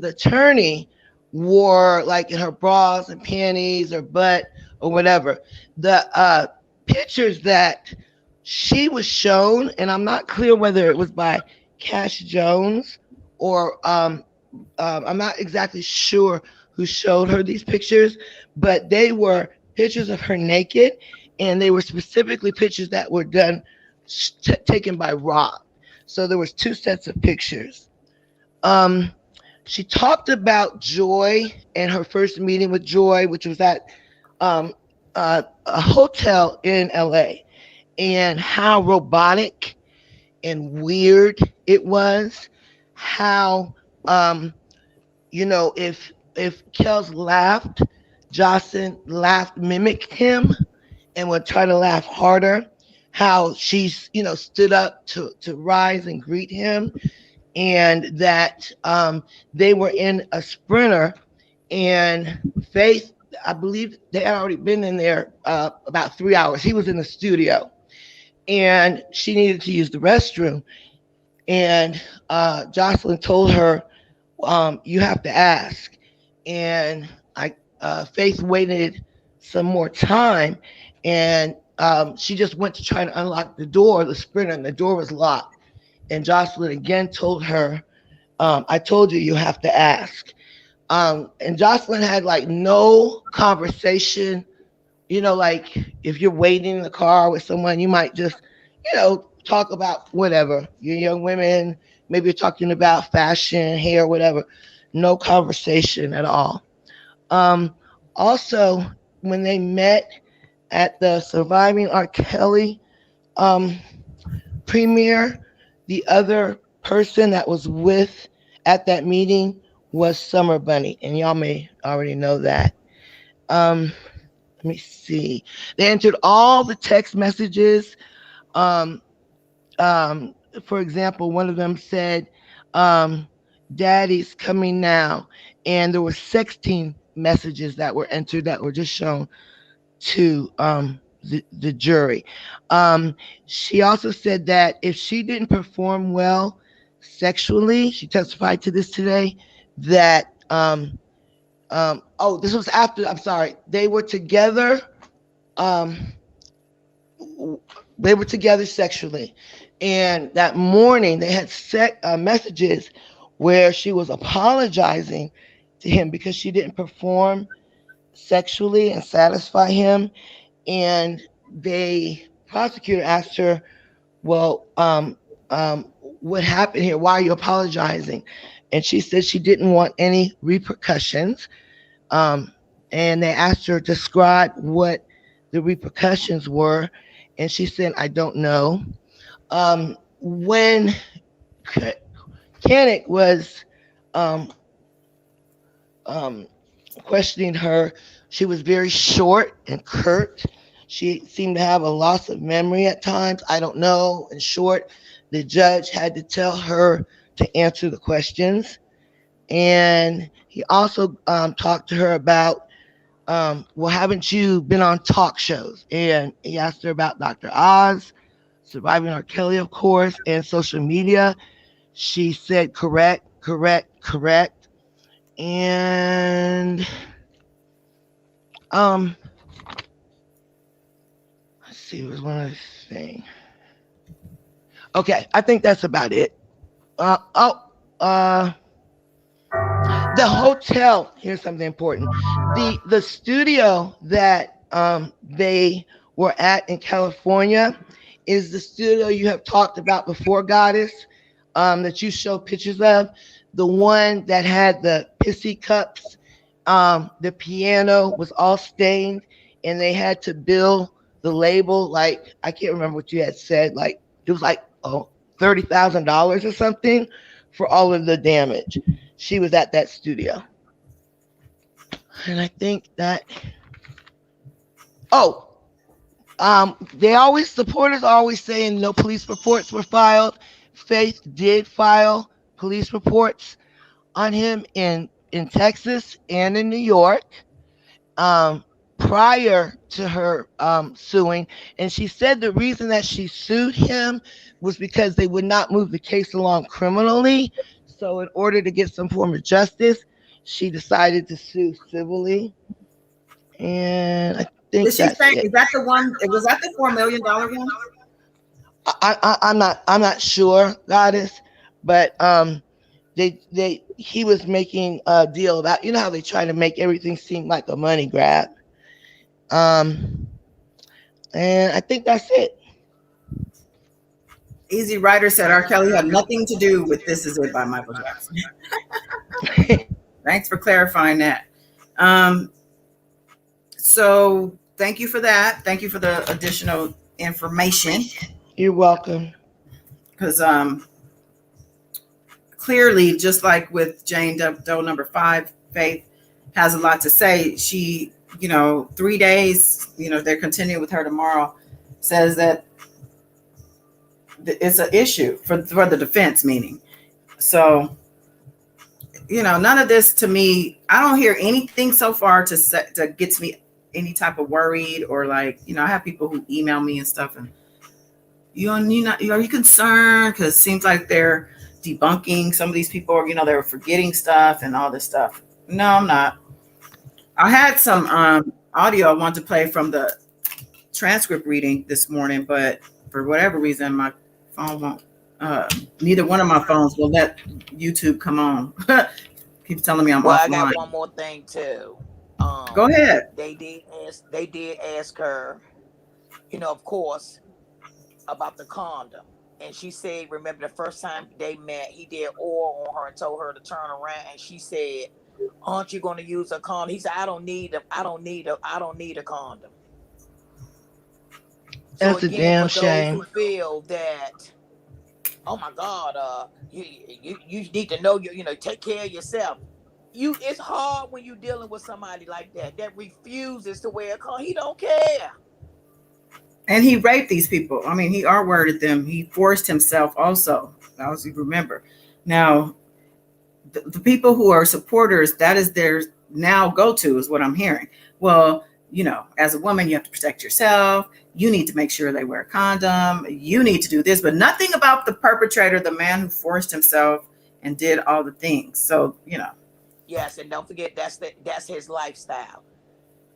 attorney wore like in her bras and panties or butt or whatever. The pictures that she was shown, and I'm not clear whether it was by Cash Jones or I'm not exactly sure who showed her these pictures, but they were pictures of her naked, and they were specifically pictures that were done taken by Rob. So there was two sets of pictures. She talked about Joy and her first meeting with Joy, which was at a hotel in LA, and how robotic and weird it was. How if Kels laughed, Jocelyn laughed, mimicked him, and would try to laugh harder. How she's stood up to rise and greet him, and that they were in a Sprinter, and Faith, I believe they had already been in there about 3 hours. He was in the studio, and she needed to use the restroom, and Jocelyn told her, "You have to ask." And Faith waited some more time, and she just went to try to unlock the door, the Sprinter, and the door was locked. And Jocelyn again told her, "I told you, you have to ask." And Jocelyn had like no conversation. Like if you're waiting in the car with someone, you might just, talk about whatever. You're young women, maybe you're talking about fashion, hair, whatever. No conversation at all. Also, when they met at the Surviving R. Kelly premiere, the other person that was at that meeting was Summer Bunny, and y'all may already know that. Let me see. They entered all the text messages. For example, one of them said, Daddy's coming now. And there were 16 messages that were entered that were just shown to the jury. She also said that if she didn't perform well sexually, she testified to this today, that this was after, I'm sorry, they were together sexually, and that morning they had messages where she was apologizing to him because she didn't perform sexually and satisfy him. And the prosecutor asked her, well, what happened here? Why are you apologizing? And she said she didn't want any repercussions. And they asked her to describe what the repercussions were. And she said, I don't know. When Koenig was questioning her, she was very short and curt. She seemed to have a loss of memory at times. I don't know. In short, the judge had to tell her to answer the questions. And he also talked to her about, well, haven't you been on talk shows? And he asked her about Dr. Oz, Surviving R. Kelly, of course, and social media. She said correct. And let's see, it was one other thing. Okay, I think that's about it. The hotel, here's something important. The studio that they were at in California is the studio you have talked about before, Goddess, that you show pictures of. The one that had the pissy cups, the piano was all stained, and they had to bill the label, like, I can't remember what you had said, like, it was like $30,000 or something for all of the damage. She was at that studio. And I think that, supporters always saying no police reports were filed. Faith did file police reports on him in Texas and in New York prior to her suing. And she said the reason that she sued him was because they would not move the case along criminally. So in order to get some form of justice, she decided to sue civilly. And I think Did she say, is that the one, was that the $4 million one? I'm not sure, Goddess, but he was making a deal about, you know how they try to make everything seem like a money grab. And I think that's it. Easy Rider said R. Kelly had nothing to do with This Is It by Michael Jackson. Thanks for clarifying that. So thank you for that. Thank you for the additional information. You're welcome. Because clearly, just like with Jane Doe number 5, Faith has a lot to say. She, 3 days, they're continuing with her tomorrow, says that it's an issue for the defense, meaning. So, none of this to me, I don't hear anything so far to gets me any type of worried or like, I have people who email me and stuff and are you concerned? Because it seems like they're debunking some of these people, or they were forgetting stuff and all this stuff. No, I'm not. I had some audio I wanted to play from the transcript reading this morning, but for whatever reason, my phone won't. Neither one of my phones will let YouTube come on. Keeps telling me I'm offline. I got one more thing too. Go ahead. They did ask her, of course, about the condom. And she said, remember the first time they met, he did oral on her and told her to turn around. And she said, aren't you going to use a condom? He said, I don't need a condom. That's so a damn shame. Who feel that, oh my God, you need to know, take care of yourself. It's hard when you're dealing with somebody like that refuses to wear a condom. He don't care. And he raped these people. I mean, he R-worded them. He forced himself also. As you remember. Now, the people who are supporters, that is their now go-to, is what I'm hearing. Well, as a woman, you have to protect yourself. You need to make sure they wear a condom. You need to do this, but nothing about the perpetrator, the man who forced himself and did all the things. So, Yes, and don't forget that's his lifestyle.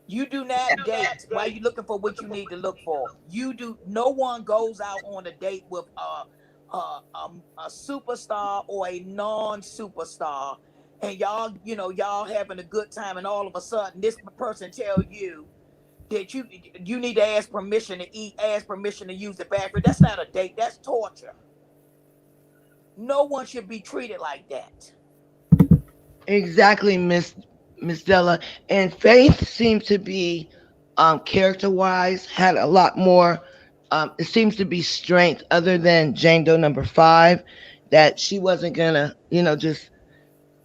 You do not date while you're looking for what you need to look for. No one goes out on a date with a superstar or a non-superstar, and y'all having a good time, and all of a sudden this person tell you that you need to ask permission to eat, ask permission to use the bathroom. That's not a date. That's torture. No one should be treated like that. Exactly, Miss Della. And Faith seemed to be, character wise, had a lot more. It seems to be strength other than Jane Doe number 5, that she wasn't gonna,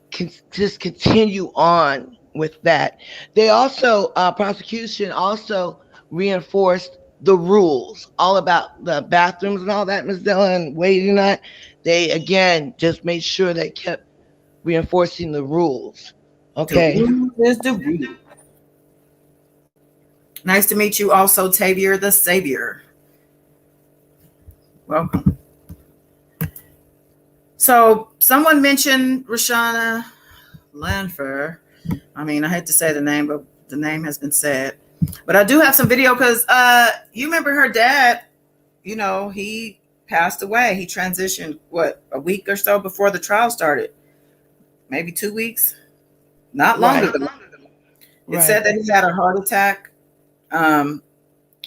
just continue on with that. They also, prosecution also reinforced the rules, all about the bathrooms and all that, Miss Della, and waiting on. They again just made sure they kept reinforcing the rules. Okay. the rule is the rule. Nice to meet you also, Tavier the Savior. Welcome. So someone mentioned Rashana Lanfer. I mean, I hate to say the name, but the name has been said. But I do have some video because you remember her dad, he passed away. He transitioned, a week or so before the trial started? Maybe 2 weeks? Not long ago. It said that he had a heart attack.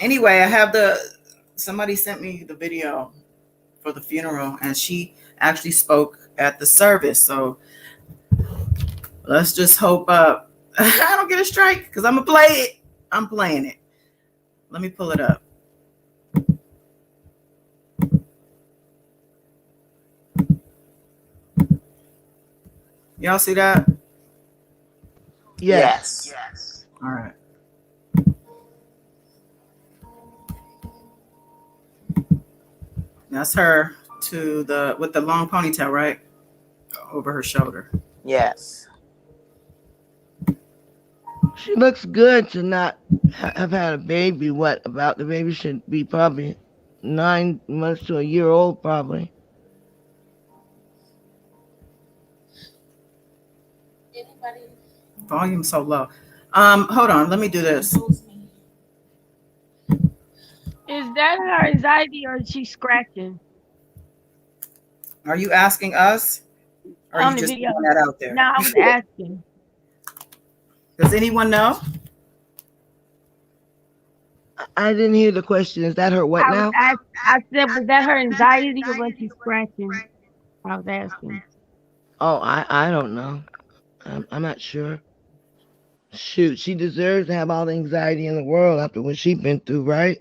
Anyway, somebody sent me the video for the funeral, and she actually spoke at the service. So let's just hope I don't get a strike, because I'm going to play it. I'm playing it. Let me pull it up. Y'all see that? Yes. All right. That's her with the long ponytail, right? Over her shoulder. Yes. She looks good to not have had a baby. What about the baby? Should be probably 9 months to a year old, probably. Volume so low. Hold on. Let me do this. Is that her anxiety or is she scratching? Are you asking us? Or are On you the just video. putting that out there? No, I was asking. Does anyone know? I didn't hear the question. Is that her what now? I said, was that her anxiety or was she scratching? I was asking. Oh, I don't know. I'm not sure. Shoot, she deserves to have all the anxiety in the world after what she's been through, right?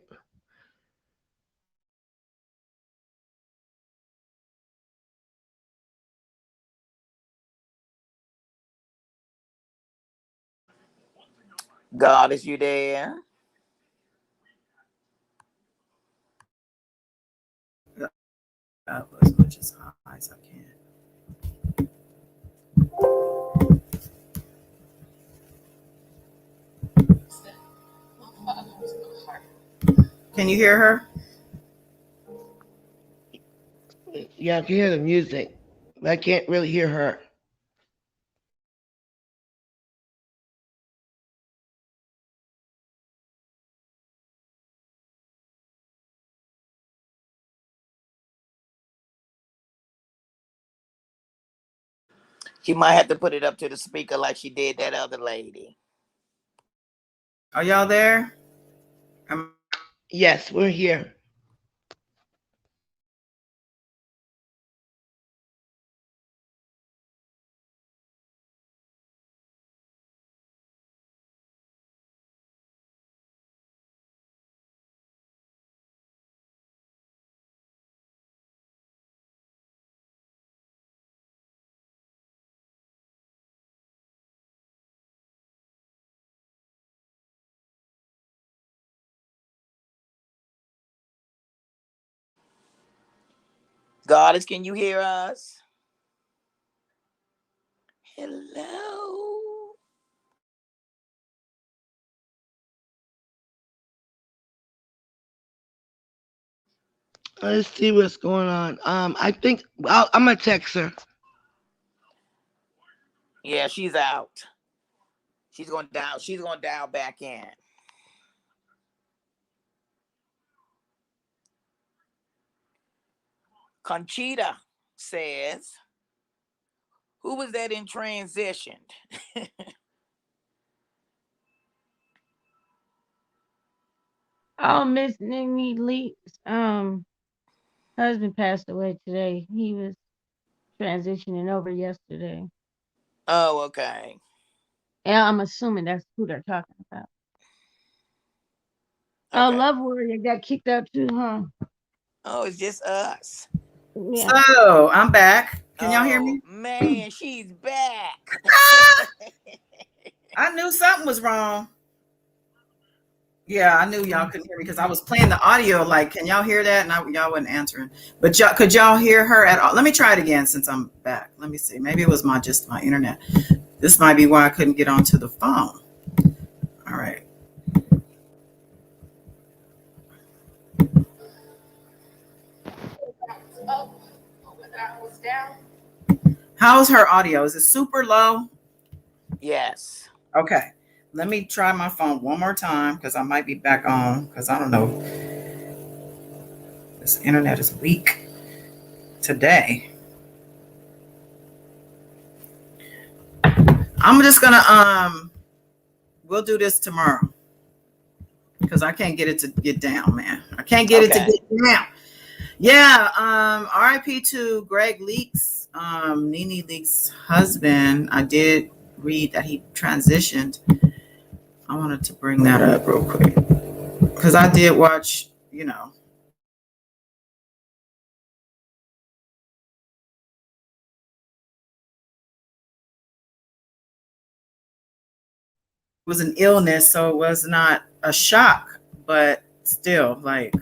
God, is you there? Up as much as high as I can. Can you hear her? Yeah, I can hear the music, but I can't really hear her. She might have to put it up to the speaker like she did that other lady. Are y'all there? Yes, we're here. Goddess, can you hear us? Hello. Let's see what's going on. I think I'm gonna text her. Yeah, she's out. She's going down. She's going dial back in. Conchita says, "Who was that in Transitioned?" Oh, Miss Nene Leak's husband passed away today. He was transitioning over yesterday. Oh, okay. And I'm assuming that's who they're talking about. Oh, Okay. Love Warrior got kicked out too, huh? Oh, it's just us. Yeah. So I'm back. Can y'all hear Oh, me? man, she's back. I knew something was wrong. Yeah, I knew y'all couldn't hear me because I was playing the audio. Like, can y'all hear that? And y'all wasn't answering. But could y'all hear her at all? Let me try it again since I'm back. Let me see. Maybe it was just my internet. This might be why I couldn't get onto the phone. All right. How's her audio? Is it super low? Yes. Okay. Let me try my phone one more time because I might be back on because I don't know. This internet is weak today. I'm just gonna we'll do this tomorrow because I can't get it to get down, man. I can't get it to get down. Yeah, RIP to Greg Leaks, Nene Leaks' husband. I did read that he transitioned. I wanted to bring that up real quick because I did watch, it was an illness, so it was not a shock, but still, like,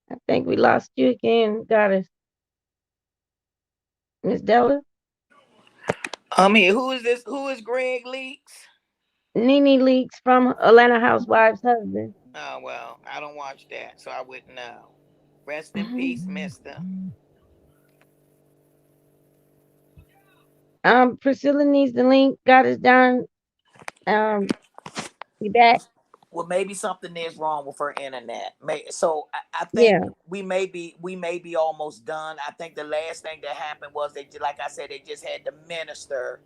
I think we lost you again, Goddess. Miss Della? Here. Who is this? Who is Greg Leaks? Nene Leaks from Atlanta Housewives' husband. Oh, well, I don't watch that, so I wouldn't know. Rest in peace, mister. Priscilla needs the link. Goddess Don. You back? Well, maybe something is wrong with her internet. So I think we may be almost done. I think the last thing that happened was like I said, they just had the minister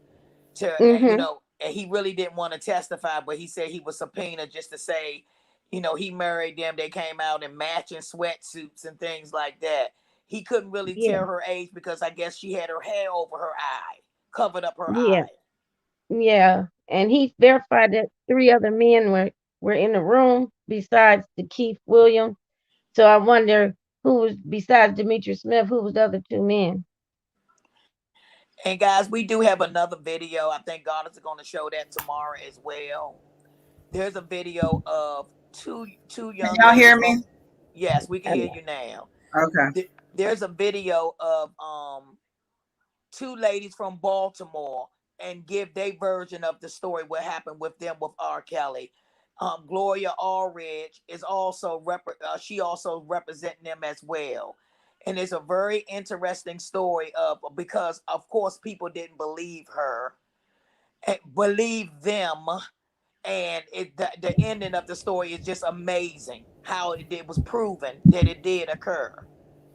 to, and he really didn't want to testify, but he said he was subpoenaed just to say, he married them. They came out in matching sweatsuits and things like that. He couldn't really tell her age because I guess she had her hair over her eye, covered up her eye. Yeah, and he verified that 3 other men were in the room besides the Keith Williams. So I wonder who was, besides Demetrius Smith, who was the other 2 men. And guys, we do have another video. I think God is going to show that tomorrow as well. There's a video of two young. Can y'all hear me? Yes, we can hear you now. Okay. There's a video of 2 ladies from Baltimore and give their version of the story, what happened with them with R. Kelly. Gloria Allred is also she also representing them as well. And it's a very interesting story because of course people didn't believe her, believe them, and the ending of the story is just amazing how it was proven that it did occur.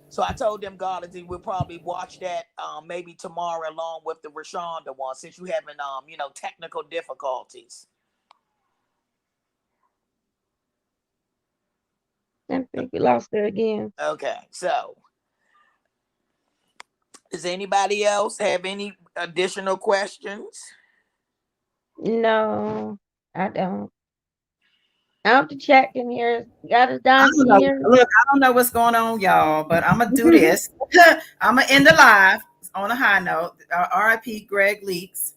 So I told them, God, we'll probably watch that maybe tomorrow along with the Rashonda one, since you having technical difficulties. I think we lost her again. Okay, so does anybody else have any additional questions? No, I don't. I have to check in here. Got it down here. Look, I don't know what's going on, y'all, but I'm gonna do this. I'm gonna end the live on a high note. RIP Greg Leaks.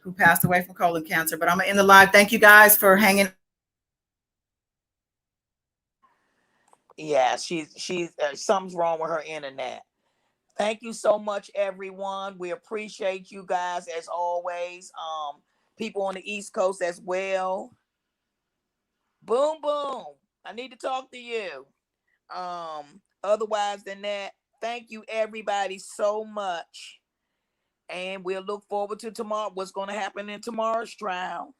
who passed away from colon cancer. But I'm gonna end the live. Thank you guys for hanging. Yeah, she's something's wrong with her internet. Thank you so much, everyone. We appreciate you guys as always. People on the East Coast as well. Boom, boom. I need to talk to you. Otherwise than that, thank you everybody so much. And we'll look forward to tomorrow. What's going to happen in tomorrow's trial.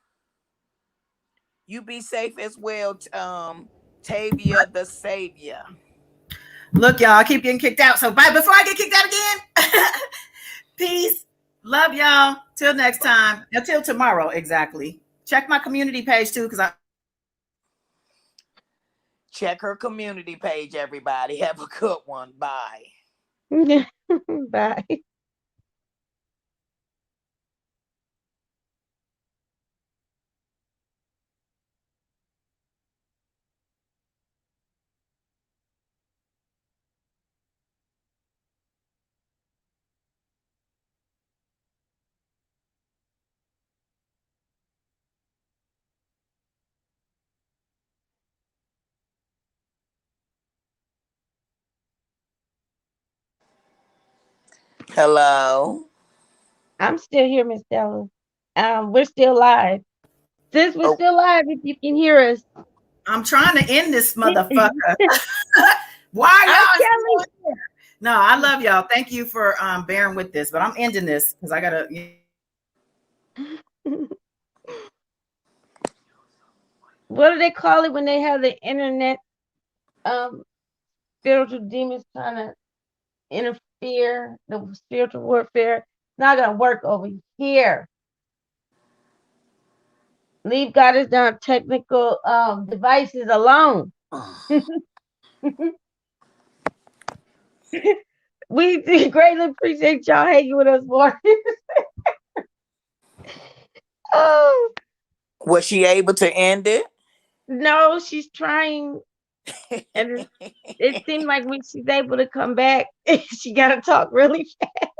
You be safe as well, Tavia the Savior. Look, y'all, I keep getting kicked out. So bye before I get kicked out again. Peace. Love y'all. Till next time. Until tomorrow, exactly. Check my community page too, because I check her community page, everybody. Have a good one. Bye. Bye. Hello. I'm still here, Miss Stella. We're still live. Since we're still live, if you can hear us. I'm trying to end this motherfucker. Why y'all? No, I love y'all. Thank you for bearing with this, but I'm ending this because I gotta. What do they call it when they have the internet? Spiritual demons trying to interfere, the spiritual warfare. It's not gonna work over here. Leave Goddess Down technical devices alone. We greatly appreciate y'all hanging with us more. Oh, was she able to end it? No, she's trying. And it seemed like when she's able to come back, she got to talk really fast.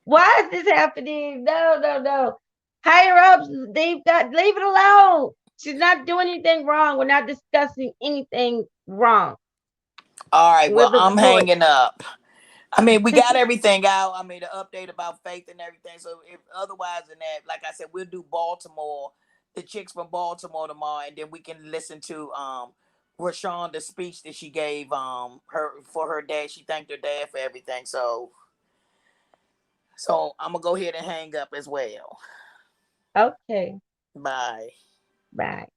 Why is this happening? No. Higher ups, leave it alone. She's not doing anything wrong. We're not discussing anything wrong. All right, well, I'm hanging up. I mean, we got everything out. I mean, the update about faith and everything. So if otherwise than that, like I said, we'll do Baltimore, the chicks from Baltimore tomorrow, and then we can listen to Rashawn, the speech that she gave her for her dad. She thanked her dad for everything. So I'm gonna go ahead and hang up as well. Okay. Bye. Bye.